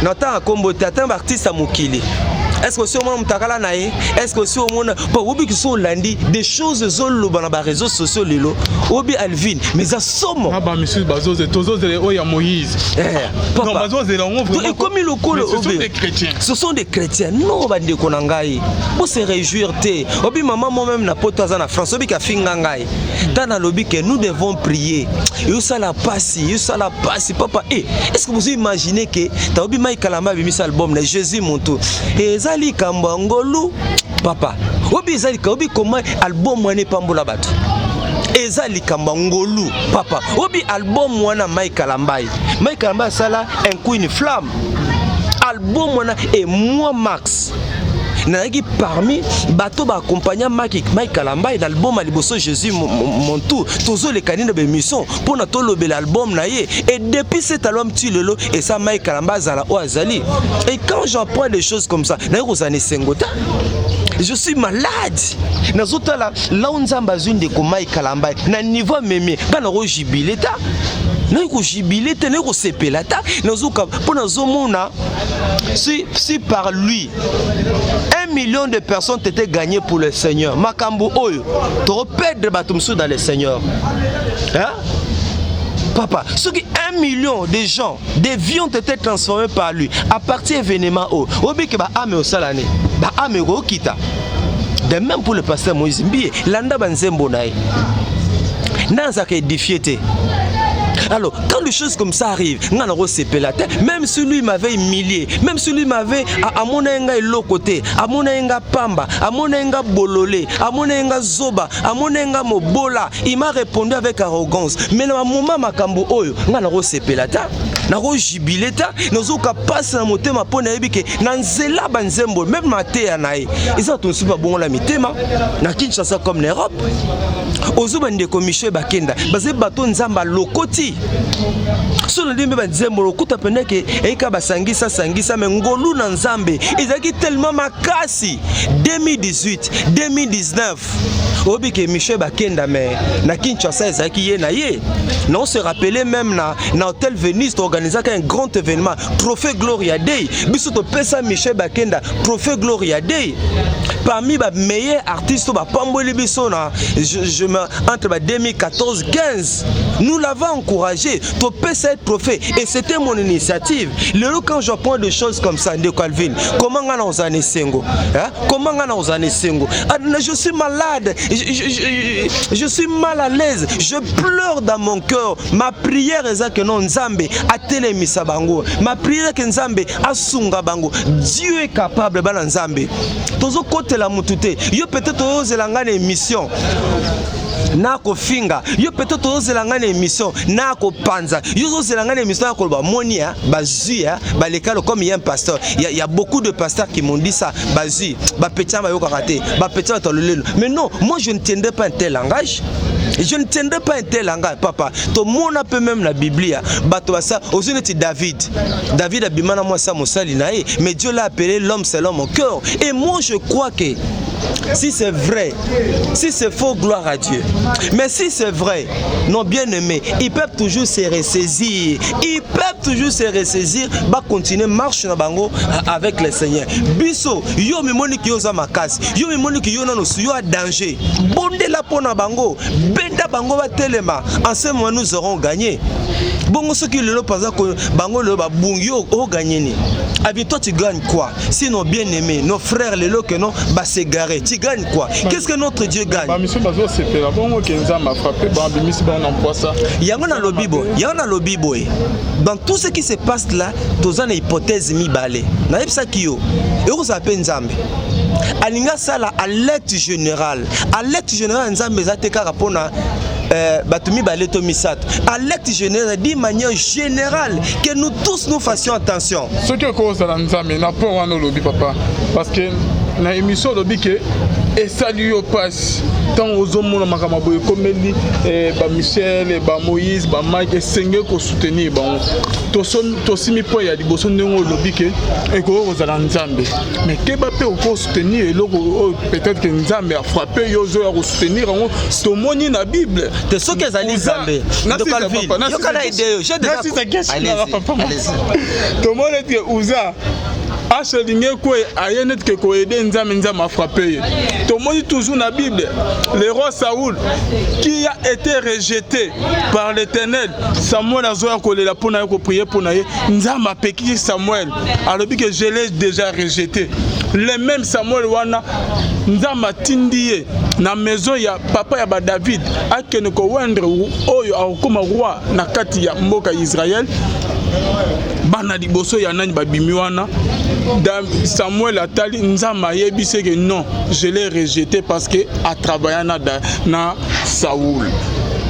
E: Nous avons un artiste à Moukili. Est-ce que si on m'a naé, est-ce que si on m'a pas oublié que sont lundi des choses zolo dans les réseaux sociaux lelo, obi Alvin, mais ça somme.
B: Ah bah monsieur Bazo, c'est tozo c'est Oya Moïse. Non Bazo c'est là on vraiment.
E: Comme il le colle,
B: ce sont des chrétiens.
E: Ce sont des chrétiens. Non bande konangai. Pour se réjouir té. Obi maman moi-même na poto za na France obi ka fingangai. Dans la lobby que nous devons prier. Et ça la passe, papa. Est-ce que vous imaginez que ta obi Mike Kalamba a mis cet album là Jésus mon tour. Et Zali Kambangolu, papa. Obi Zali Obi comment album mwane pambola batu. Ezali Kambangolu, papa. Obi album mwana Mike Kalamba. Mike Kalamba sala un coup une flamme. Album mwana et moi Max. Nagi parmi bateau ba accompagner Mike Kalamba et l'album Aliboso Jésus mon tour toujours les canines de mission pour notre lobby l'album naie et depuis cet album tu lelo et ça Mike Kalamba zala o azali et quand j'apprends des choses comme ça na rozane sengota je suis malade nazota là on nzamba zune de Mike Kalamba na niveau mémé kana ro jubileta Neko jubilete, neko sepelata, nazuka pour nazomona si par lui 1 million de personnes étaient gagnées pour le Seigneur. Makambo oyo, tu repères batumsu dans le Seigneur. Hein? Papa, ce qui 1 million de gens, des vies ont été transformées par lui à partir d'événements haut. Obi ba ame osalane, ba ame kita. De même pour le pasteur Moïse Mbiye, landa banzembo nae. Nanza ka édifié. Alors, quand des choses comme ça arrivent, même si lui m'avait humilié, même si lui m'avait à mon enga lokoté, à mon enga pamba, à mon enga bololé, à mon enga zoba, à mon enga mobola, il m'a répondu avec arrogance. Mais à moment makambo oyo, ngana ro sepelata, na ro jubileta, nozoka passe na motema pona ebike, na nzela banzembo, même maté anaï. Ils ont tous pas bon la mitema, na Kinshasa comme l'Europe. Ozuba ndeko Michel Bakenda, basé bateau nzamba lokoti. so na dimbe ba nzembo kuta pendeke eka basangisa sangisa me ngolu na nzambe ezaki tellement makasi 2018 2019 obi ke Michel Bakenda mais na Kinshasa ezaki ye na ye na on se rappelait même na hôtel Venise organisé un grand événement Trophée Gloria Day biso to pesa Michel Bakenda Trophée Gloria Day parmi les meilleurs artistes ba pamboli biso na je me entre 2014-15 nous l'avons encouragé to pesa trophée et c'était mon initiative. Le quand je prends des choses comme ça de Calvin comment on a osé sengo comment on a osé sengo je suis malade je suis mal à l'aise je pleure dans mon cœur ma prière est que non Nzambe a telemisa bango ma prière que Nzambe a sunga bango Dieu est capable bana Nzambe tozo kote la mutute yo peut-être oser la ngane émission na ko finga yo peut-être ozela ngana émission na ko panza yo ozela ngana émission na ko ba monia bazia ba lekalo comme il y a un pasteur il y a beaucoup de pasteurs qui m'ont dit ça bazi ba petit ba yo karaté ba petit ba tolelo mais non moi je ne tiendrai pas un tel langage. Je ne tiendrai pas un tel langage, papa. Tout le monde a peu même la Bible. Ça, aujourd'hui, c'est David. David a bimana moi ça moussalinae, mais Dieu l'a appelé l'homme selon mon cœur. Et moi, je crois que si c'est vrai, si c'est faux, gloire à Dieu. Mais si c'est vrai, non bien aimé, ils peuvent toujours se ressaisir. Ils peuvent toujours se ressaisir. Bah continuer marche na bango avec le Seigneur. Biso, yo mi moni ki yo za makasi. Yo mi moni ki yo na no suyo a danger. Bonde la pona bango. Benda bango ba telema. En ce moment nous aurons gagné. Bongo ceux qui le pas bango le ba bungyo o gagné ni. Avec toi tu gagnes quoi? Sinon bien aimé, nos frères les lots que non ba s'égarer. Tu gagnes quoi? Qu'est-ce que notre Dieu gagne?
B: Ba monsieur bazo c'est là. Bongo kenza m'a frappé ba bimisi ba on emploie ça.
E: Yangona lobibo, yangona lobibo. Dans tout ce qui se passe là, tozana hypothèse mi balé. Na yebisa kiyo. Et vous appelez Nzambe. Alinga sala alerte générale. Alerte générale Nzambe zateka rapona batumi baleto misat. Alerte générale d'une manière générale que nous tous nous fassions attention.
B: Ce que cause la Nzambe n'a pas un lobby papa parce que na émission lobby que et salut au passe tant aux hommes na makamabo comme li ba Michel ba Moïse ba Mike senge ko soutenir bon to simi po ya liboso ndongo lobby que et ko ozala Nzambe mais que ba pe ko soutenir eloko peut-être que Nzambe a frappé yo zo ya ko soutenir on to moni na Bible
E: te so que zali Nzambe de Calvin yo kana idée j'ai déjà
B: to moni que uza achelinge quoi ayenet que ko aider Nzambe a frappé to moni toujours na Bible le roi Saoul qui a été rejeté par l'Éternel Samuel a zoya kolela pona ko prier pona ye Nzambe a peki Samuel alors que je l'ai déjà rejeté le même Samuel wana Nzambe tindiye na maison ya papa ya ba David akene ko wendre oyo akoma roi na kati ya mboka Israël bana liboso ya nani babimi wana Samuel atali Nzambe yebise que non je l'ai rejeté parce que a travaillé na Saoul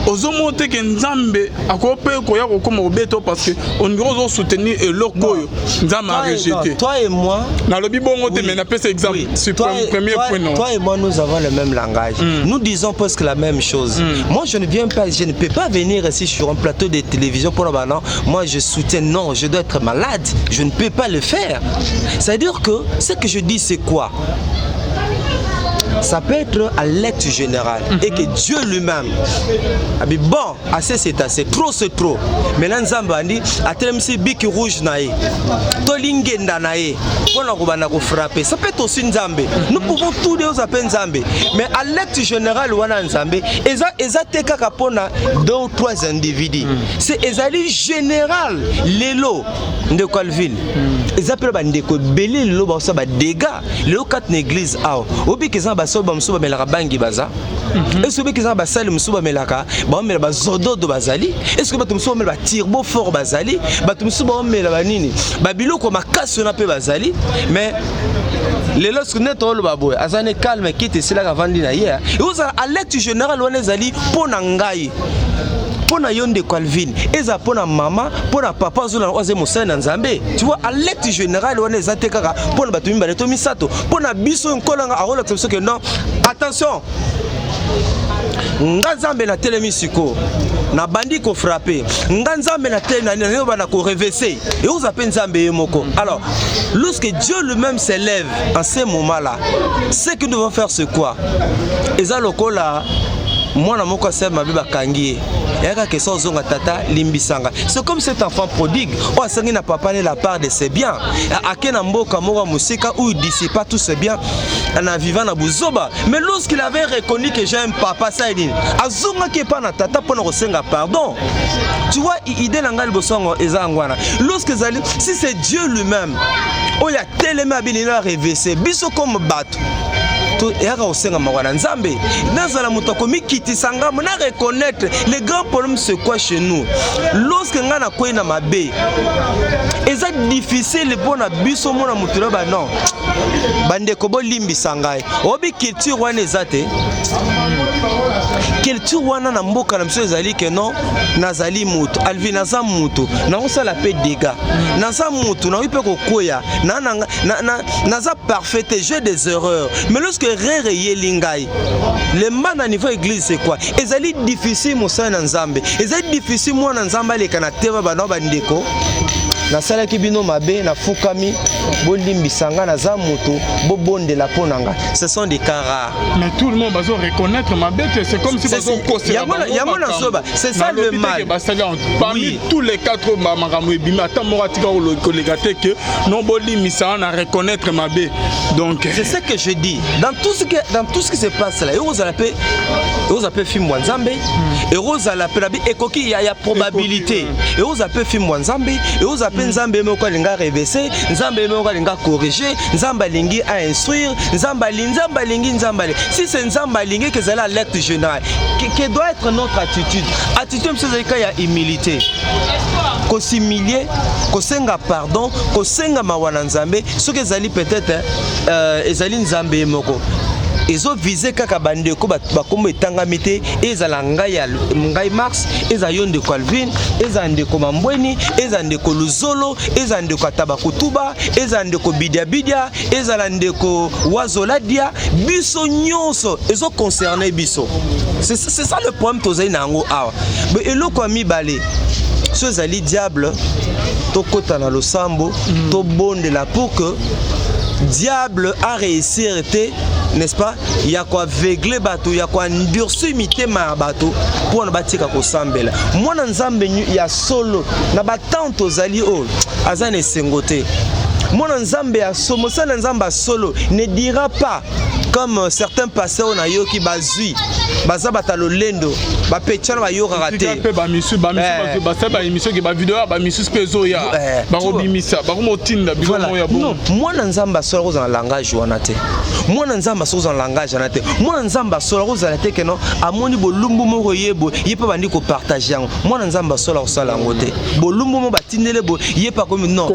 B: ozomonte que Nzambe akope koya kokoma obeto parce que on doit soutenir eloko Nzambe a rejeté.
E: Toi et moi
B: na lobi bongo te mais na pese exemple c'est premier point non.
E: Toi et moi nous avons le même langage. Nous disons presque la même chose. Moi je ne peux pas venir ici sur un plateau de télévision pour dire non, moi je soutiens non, je dois être malade, je ne peux pas le faire. C'est-à-dire que ce que je dis c'est quoi? Ça peut être à l'être général et que Dieu lui-même a dit bon, assez c'est assez, trop c'est trop. Mais là Nzambe dit à tel MC bic rouge naïe, tolingenda naïe, on a frappé. Ça peut être aussi Nzambe. Nous pouvons tous les appeler Nzambe. Mais à l'être général wana Nzambe, ezateka kapona 2 ou 3 individus. C'est ezali général lelo de Calvin. Ezapela bandeko belé lelo ba ça ba dégâts. Lelo 4 églises ao. Obi kezamba soba msuba melaka bangi baza. Est-ce que kezamba basali msuba melaka ba mela ba zododo bazali? Est-ce que bato msuba mela ba tirbo fort bazali? Bato msuba mela ba nini? Ba biloko makasi na pe bazali. Mais les lorsque net all baboy azane calme quitte c'est là avant dina hier. Et vous à l'acte général on ezali pona ngai. Pona yonde Calvin, eza pona maman, pona papa zona oze mosana Nzambe. Tu vois à l'acte général on ezate kaka pona batumi baleto misato, pona biso nkolanga arola tso que non. Attention. Nzambe na telemisiko. na bandi ko frapper nganzambe na tena na bana ko reverser et vous appelez nzambe moko. Alors lorsque Dieu lui-même s'élève en ces moments-là, ce que nous devons faire c'est quoi? Eza lokola mwana moko sema mabiba kangie yaka que son zonga tata limbisanga. C'est comme cet enfant prodigue o asangi na papa la part de ses biens akena mboka moko musika où il dissipa tous ses biens en vivant na buzoba. Mais lorsqu'il avait reconnu que j'ai un papa ça il dit azonga ki pa na tata pona kosenga pardon. Tu vois idée nanga libosongo eza ngwana lorsque zali si c'est Dieu lui-même o ya telema binina reverser biso comme bateau et osenga mawana nzambe nazala mutako mikitisanga mona reconnaître les grands problèmes c'est quoi chez nous lorsque ngana koina mabe eza difficile pour na biso mona mutula ba non bande ko bolimbi sangai obi culture wana ezate culture wana na mboka na mso ezali que non nazali mutu alvina za mutu na osala pe dégâts naza mutu na wipe kokoya naza parfait jeu des erreurs mais lorsque réveiller lingai le man à niveau église c'est quoi ezali difficile mosana nzambe ezali difficile mwana nzamba le kana teba bana bandeko na sala ki bino mabe na fukami bolimbisanga na za moto bobondela ponanga. Ce sont des cas rares
B: mais tout le monde va reconnaître ma bête c'est comme si bazo
E: c'est ça le mal
B: parmi oui. Tous les quatre makambo ebima ata moko atika kolega te que non bolimbisanga na reconnaître ma bête donc
E: c'est ce que je dis dans tout ce qui se passe là et vous appelez film Nzambe et vous appelez ekoki il y a probabilité et vous appelez film Nzambe et vous Nzambe moko linga reverser Nzambe moko linga corriger Nzambe lingi à instruire Nzambe lingi si c'est Nzambe lingi que c'est la lecture générale qui doit être notre attitude c'est qu'il y a humilité ko s'humilier ko senga pardon ko senga mawana Nzambe ce que zali peut-être ezali Nzambe moko ezo viser kaka bandeko bakombo etangami te ezala ngai Marx eza yo ndeko Calvin eza ndeko Mambweni eza ndeko Luzolo eza ndeko Tabakutuba eza ndeko Bidia ezala ndeko Wazoladia biso nyonso ezo concerner biso c'est ça le problème tozali nango awa mais eloko amibale so ezali diable tokota na losambo to bondela pour que diable a réussi à être, n'est-ce pas? Il y a quoi aveugler bateau, il y a quoi endurcer mitema bateau pour ne batika ko sambela. Moi na nzambe il y a solo na batante aux alliés oh azane sengote. Moi na nzambe ya somo ça na nzamba solo ne dira pas comme certains pasteurs na yo qui bazui baza batalo lendo ba pechana ba yo raté
B: ba misu ba émission ki ba vidéo ba misu peso ya ba robimisa ba motinda bilomo ya bon
E: moi na nzamba solo dans langage wana te moi na nzamba solo dans langage wana te moi na nzamba solo za te que non amoni bolumbu moko yebo yepa bandi ko partager moi na nzamba solo sala ngote bolumbu mo batindele bo yepa comme non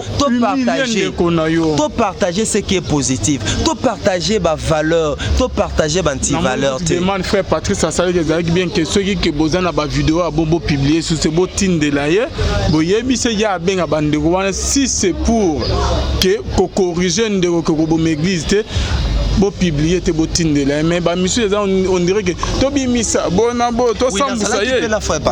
E: to partager ce qui est positif to partager ba valeur to partager ba anti valeur te
B: demande frère Patrice ça savait que bien que ceux qui besoin na ba vidéo a bobo publier sur ce beau tinde là bo yebi se ya benga bandeko wana si c'est pour que ko corriger ndeko ko bo église te bo publier te bo tinde là mais ba monsieur on dirait que to bimisa bona bo to sambusa ye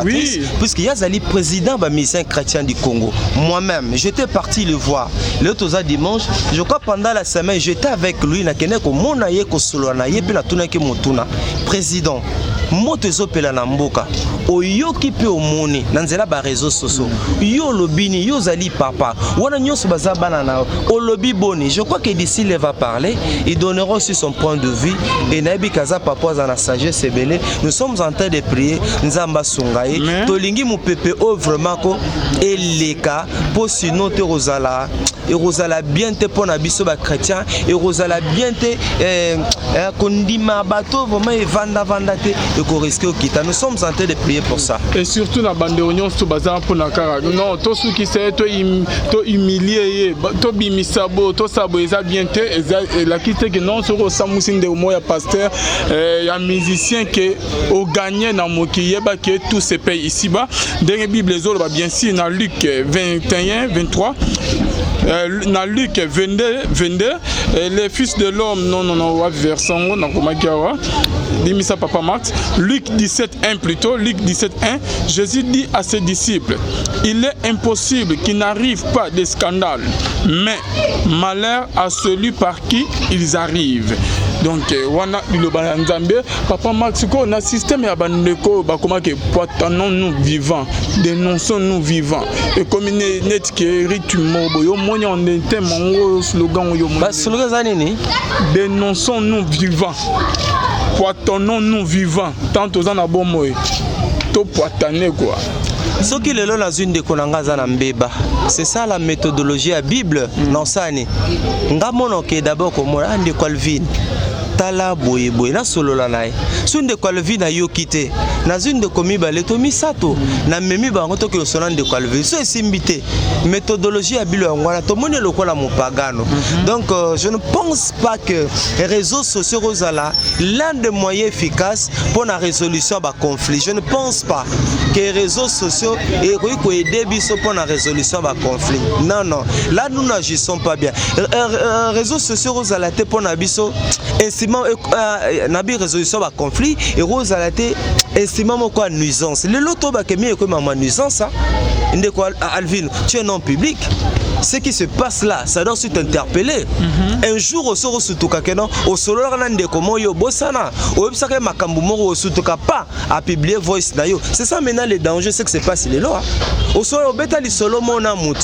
E: oui puisque Yazali président ba mission chrétien du Congo moi-même j'étais parti le voir le toza dimanche je crois pendant la semaine j'étais avec lui na kene ko mona ye ko solo na ye pe na tuna ke motuna président moto ezopela na mboka oyoki pe omoni na nzela ba réseaux sociaux yo lobini yo zali papa wana nyonso baza bana na olobi boni je crois que d'ici il va parler il donnera aussi son point de vue et nabi kaza papa za na sagesse ebele nous sommes en train de prier nzamba sungaye tolingi mu pepe o vraiment ko eleka po sinon te rozala et rozala bien te pona biso ba chrétien et rozala bien te kondima bato vraiment evanda te et qu'on risque au quitter. Nous sommes en train de prier pour ça.
B: Et surtout dans la bande de réunion, tout bazar pour nakara. Non, tout ce qui c'est to humilié, to bimisabo, to sabo eza bien te, la quitte que non sur samusinde au moya pasteur, y a musicien qui au gagné dans mokiye ba que tout se paye ici bas. Dans la Bible les autres bien sûr dans Luc 21 23 dans Luc 22 les fils de l'homme non version na komakiawa dimisa papa Max Luc 17:1 plutôt, Luc 17:1, Jésus dit à ses disciples, il est impossible qu'il n'arrive pas des scandales, mais malheur à celui par qui ils arrivent. Donc, wana liloba nzambe, Papa Max, on a système ya bandeko bakoma ke poitanons-nous vivants, dénonçons-nous vivants. Et comme net qui rythme boyo monya on était mon slogan yo.
E: Ba slogan za nini?
B: Dénonçons-nous vivants. Poitanons-nous vivants. Tant aux en abomoy. To poitaner quoi.
E: Ce qui est là dans une de konanga za na mbeba. C'est ça la méthodologie à Bible non ça ni. Ngamono ke d'abord comme ande Calvin. Tala boye boye na solo la nae sunde Calvin na yo kité na zune de komi ba leto misato na memi ba ngoto ke sonan de Calvin so esimbité méthodologie à bilo ngwana to moni lokola mopagano. Donc je ne pense pas que les réseaux sociaux rozala l'un des moyens efficaces pour la résolution ba conflit. Je ne pense pas que les réseaux sociaux et ko aider biso pour la résolution ba conflit. Non non, là nous n'agissons pas bien. Réseaux sociaux rozala te pour na biso nabi résolution ba conflit et rose à la té estimant quoi nuisance le loto ba kemi ko ma nuisance inde quoi Alvin tu es non public. Ce qui se passe là, ça doit t'interpeller. Un jour, au solo sutuka keno, au solo rande comment yo bossana, au website makambu moro au sutuka pas à publier voice na yo. C'est ça maintenant le danger, c'est que c'est pas si les lois. Au solo beta li solo mona mut.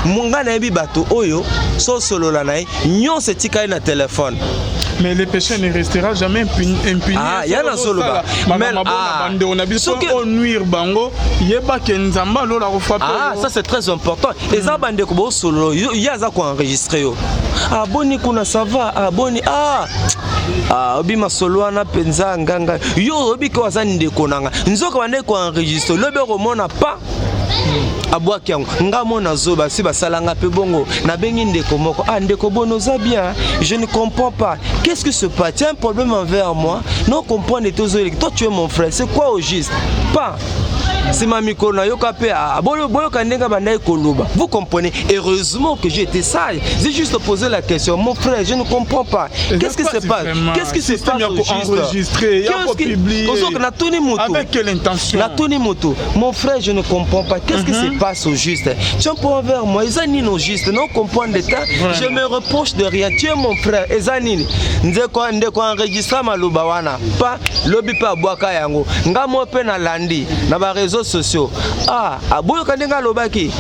E: Munga na bi bato oyo, so solo la nae, nyon se tika na téléphone.
B: Mais le péché ne restera jamais impuni.
E: Ah, il y a un solo ba.
B: Mais on a besoin de nuire bango. Yeba kenzamba lo la refa.
E: Ah, ça c'est très important. Et ça bande ko solo, il y a ça quoi enregistré yo. Ah boni kuna ça va. Ah boni obi masolo ana penza nganga. Yo obi ko azani konanga. Nzoka bande ko enregistré. Lobe ko mona pas. Abwaki yango ngamo nazoba si basalanga pe bongo na bengi ndeko moko ndeko bono za bien je ne comprends pas qu'est-ce que se passe, tu as un problème envers moi non comprendre toi tu es mon frère c'est quoi au juste pas c'est ma mikona yoka pe boyo kandenga bandai koloba vous comprenez heureusement que j'ai été sage j'ai juste posé la question mon frère je ne comprends pas qu'est-ce qui se passe qu'est-ce qui se passe au juste
B: avec quelle intention
E: la Tony Moto mon frère je ne comprends pas qu'est-ce qui se passe au juste tu es pour envers moi ezanini au juste non comprendre l'état je me reproche de rien tu es mon frère ezanini ndeko enregistra maloba wana pas lobi pa bwaka yango ngamo pe na landi na ba réseaux sociaux boyo kandenga lobaki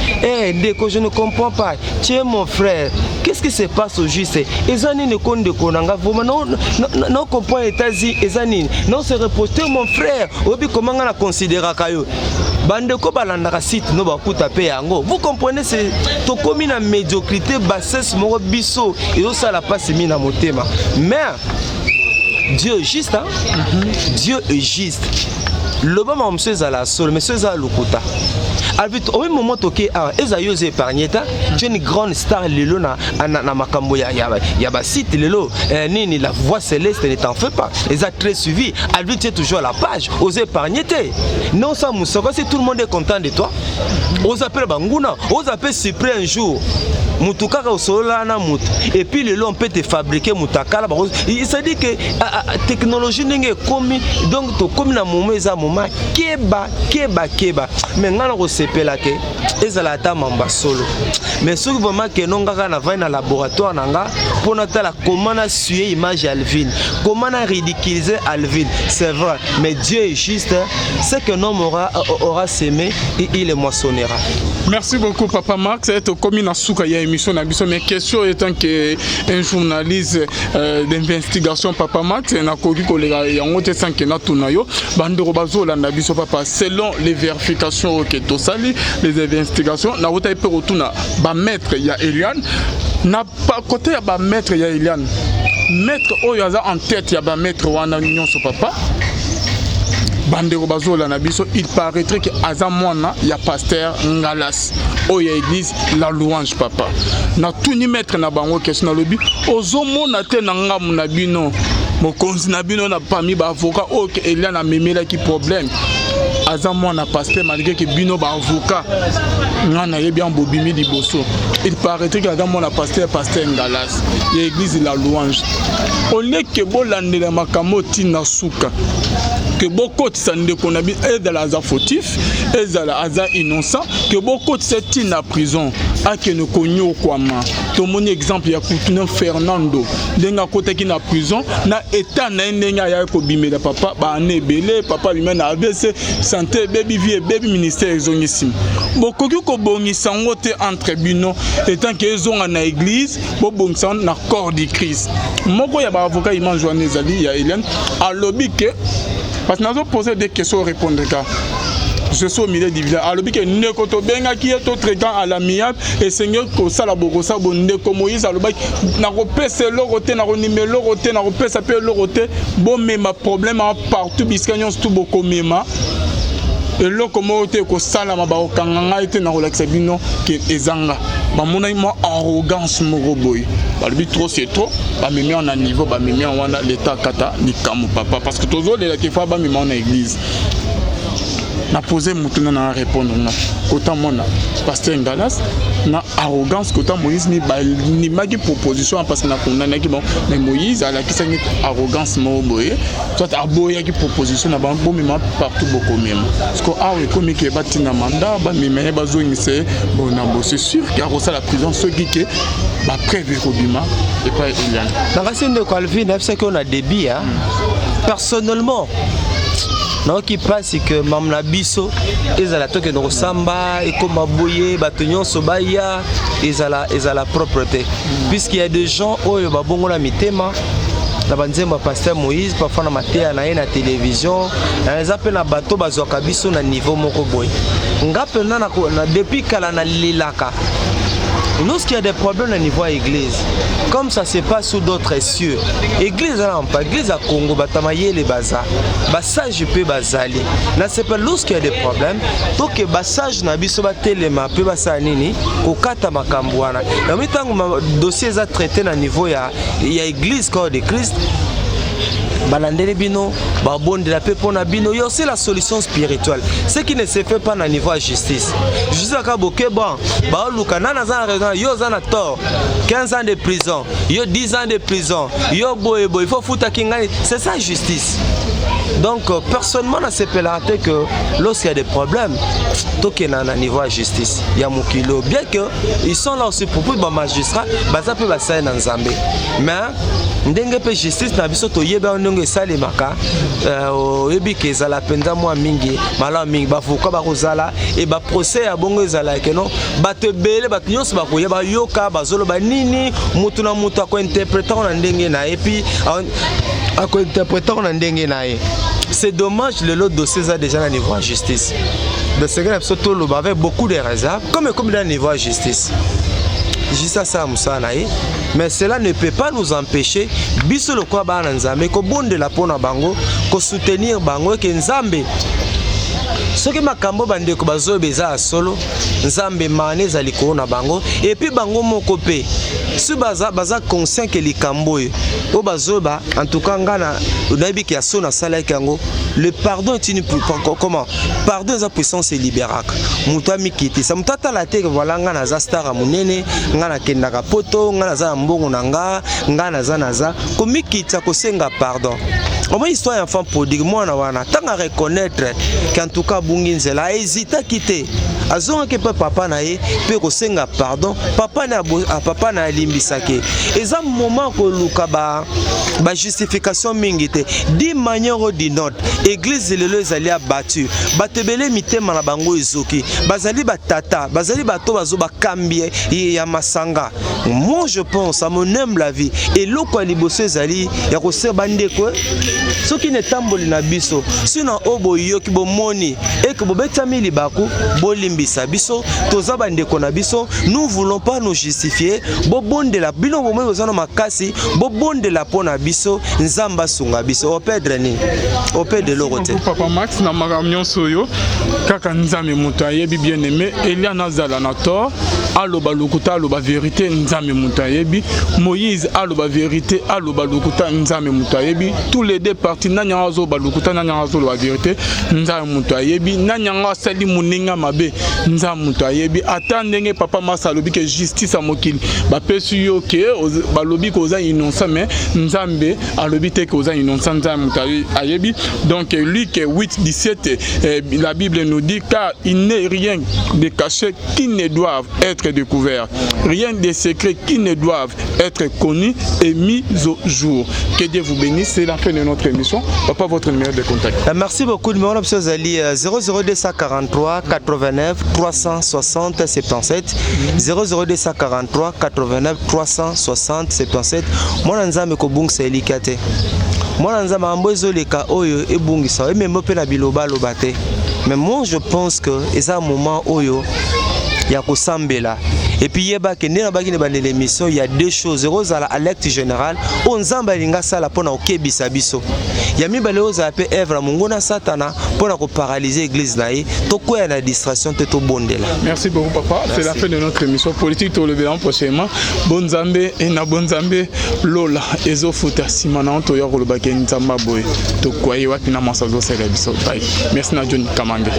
E: ndeko je ne comprends pas tu es mon frère qu'est-ce qui se passe au juste ezanini konde konanga vraiment non comprend États-Unis ezanini non se reposter mon frère obi comment na considérer kayo bandeko balandaka site no bakuta pe yango vous comprenez c'est to komi na médiocrité bassesse moko biso et ça la passe mi na motema mais Dieu est juste hein? Dieu est juste lobama monsieur zala sol monsieur zala lokuta Alvito au même moment toké ezayo épargné ta tu es une grande star lelo na makambo ya ba site lelo nini la voix céleste ne t'en fait pas les a très suivi Alvito tu es toujours à la page aux épargné non ça musoko si tout le monde est content de toi aux appelle banguna aux appelle cyprès un jour mutukaka osola na mutu et puis le long on peut te fabriquer mutakala il se dit que technologie n'enge komi donc to komi na moment eza moment keba mais ngana ko sepela ke ezala ta mamba solo mais ce vraiment que non ngaka na va na laboratoire nanga pour natala comment na suer image Alvin comment na ridiculiser Alvin c'est vrai mais Dieu est juste c'est que l'homme aura semé et il le moissonnera.
B: Merci beaucoup Papa Max et comme na suka ya émission na biso mais question étant que un journaliste d'investigation Papa Max na koki kolega yango te sans que na tunayo bandero bazola na biso papa selon les vérifications que to sali les investigations na wota pe rotuna ba maître ya Eliane na pas côté ya ba maître ya Eliane maître oyo en tête ya ba maître wana nyonso papa bandero bazola na biso il paraîtrait que azamwana ya pasteur Ngalas oya église la louange papa na tuni maître na bango question na lobi ozomona te na ngamu na bino mokonzi na bino na parmi ba avocat o que Eliane a memela ki problème azamwana pasteur malgré que bino ba avocat ngana ye bien bobimi liboso il paraîtrait que azamwana pasteur Ngalas ya église la louange on est que bolandela makamo tina suka que beaucoup de sande qu'on a bien et dans la fautif et dans la hasard innocent que beaucoup de cette in prison à que nous connaissons quoi ma tout mon exemple ya Coutinho Fernando denga côté qui na prison na état na ndenga ya ko bimela papa ba ne belé papa lui na AVC santé baby vie baby ministère ezongisim beaucoup ko bongisa ngote entre bino étant que ezonga na église bo bongisa na corps de Christ moko ya ba avocat imam Joannès Ali ya Hélène a lobby que parce que nous avons posé des questions répondre car je suis au milieu du village. Alors que nous avons bien qui est autre temps à l'amiable et Seigneur que ça la bokosa bonde comme Moïse à l'obéi n'a repéré l'oroté n'a renimé l'oroté n'a repéré ça peut l'oroté bon mais ma problème partout biscagnon tout beaucoup même et le communauté que ça la ma baokanga été na relaxé bino que ezanga ba mona mo arrogance mo roboy ba le trop c'est trop ba mimi on a niveau ba mimi on a l'état kata ni kamu papa parce que toujours les qui fa ba mimi en église na posé mutuna na répondre na kota mona pasteur Ngalas na arrogance kota Moïse ni magi proposition parce que na kondana ki bon mais Moïse a la qui c'est arrogance mo boye soit aboya ki proposition na bon mima partout beaucoup même parce que ah oui comme qui bati na mandat ba mima ba zo ngise bon na bo c'est sûr qu'il y a ça la prison ceux qui que ba prévu ko bima et pas il y a
E: dans la scène de Calvin c'est qu'on a débit hein personnellement non qui passe que mamna biso ezala toke no samba et comme aboyer batonyon sobaya ezala propreté puisqu'il y a des gens oyo babongo na mitema na banzemba pasteur Moïse parfois na matéa na na télévision les appels na bateau bazwaka biso na niveau moko boy ngape na depuis kala na lilaka. Lorsqu'il y a des problèmes au niveau de l'église, comme ça se passe sous d'autres cieux, l'église à l'église à Congo, batamaye les bazar, bassage peut bazali. Là c'est pas lorsqu'il y a des problèmes, donc que bassage na biso batelema peut basanini, kokata makambuana. Na mitango dossier à traiter na niveau ya église corps de Christ. Balandele bino, babon de la paix pour bino, il y a aussi la solution spirituelle. Ce qui ne se fait pas au niveau de la justice. Justice à Boké, bon, Baoulukana, yo zana tort, 15 ans de prison, yo 10 ans de prison, yo boyebo, il faut foutre Kingani. C'est ça la justice. Donc, personnellement, on s'est pélaté que lorsqu'il y a des problèmes, tout est au niveau de la justice. Il y a mon kilo. Bien qu'ils sont là aussi pour les magistrats, ils peuvent passer dans Zambie. Mais, ndenge pe justice na biso to yeba ndenge salemaka oyebi ke ezala penza mwa mingi mala mingi bavuka bakozala et ba procès ya bongo ezala ke non bato ebele bato nyonso bakoyeba yoka bazoloba nini mutu na mutu akointerpréter na ndenge na et puis akointerpréter na ndenge na ye. C'est dommage le lot dossier ça déjà na niveau de justice de ce que surtout le avec beaucoup de réserves comme dans le niveau de justice. Juste ça musanae mais cela ne peut pas nous empêcher biso le quoi ba nzambe ko bonde la pona bango ko soutenir bango ke nzambe soki makambo bande ko bazo beza solo nzambe mane zali ko na bango et puis bango moko pe si baza conscient que likambo o bazo ba en tout cas ngana unabi ki asona sala kango le pardon est une comment pardon est la puissance libéraka muta mikiti ça mutata la te voilà ngana za star munene ngana kendaka poto ngana za mbongo nanga ngana za naza ko mikita ko senga pardon. Au moins histoire enfant prodigue moi na wana tanga reconnaître qu'en tout cas bunginzela hésita quitter azonga ke papa na ye pe ko senga pardon papa na limbisake eza moment ko luka ba justification mingite di manière ou d'une autre église lelo ezali abattu batebele mitema na bango ezoki bazali batata bazali bato bazo bakambie ya masanga. Moi je pense à mon humble avis et loko liboso ezali ya ko se bande ko ce qui ne tamboli na biso sinon obo yoki bo moni et que bobetami libaku bolimbisa biso toza bande ko na biso nous voulons pas nous justifier bobonde la bino bomwe ozana makasi bobonde la pona biso nzamba sunga biso au perdre ni au perdre l'orote
B: papa Max na makamyo soyo kaka nzambe muto ayebi bien aimé Elia nazala na tort aloba lokuta aloba vérité nzambe muto ayebi Moïse aloba vérité aloba lokuta nzambe muto ayebi tous les deux parties nanyanga zo balukuta nanyanga zo la vérité nza muto ayebi nanyanga sali muninga mabe nza muto ayebi attendenge papa masalobi que justice a mokili ba pesu yo ke balobi ko za innocent mais nzambe alobi te ko za innocent nza muto ayebi donc Luc 8:17 la Bible nous dit car il n'est rien de caché qui ne doivent être découvert, rien de secret qui ne doivent être connus et mis au jour. Que Dieu vous bénisse, c'est la fin de notre émission. Papa, votre numéro de contact.
E: Merci beaucoup. Numéro d'option Zali 00243 89 360 77 00243 89 360 77. Moi nzambe ko bungisa elikate. Moi nzambe ambozo leka oyo ebungisa même pe na biloba lobate. Mais moi je pense que c'est un moment oyo ya kosambela. Et puis yeba ke ndena bagine ba l'émission, il y a deux choses. Rozala alerte générale, on nzamba linga sala pona okebisa biso. Ya mibale oza pe evra mungona satana pona ko paralyser église nae, to ko ya na distraction te to bondela.
B: Merci beaucoup papa, c'est la fin de notre émission politique to le verrons prochainement. Bonzambe et na bonzambe lola ezo futa simana to ya ko le bakenza maboy. To ko yewa pina masazo sele biso. Merci na John Kamande.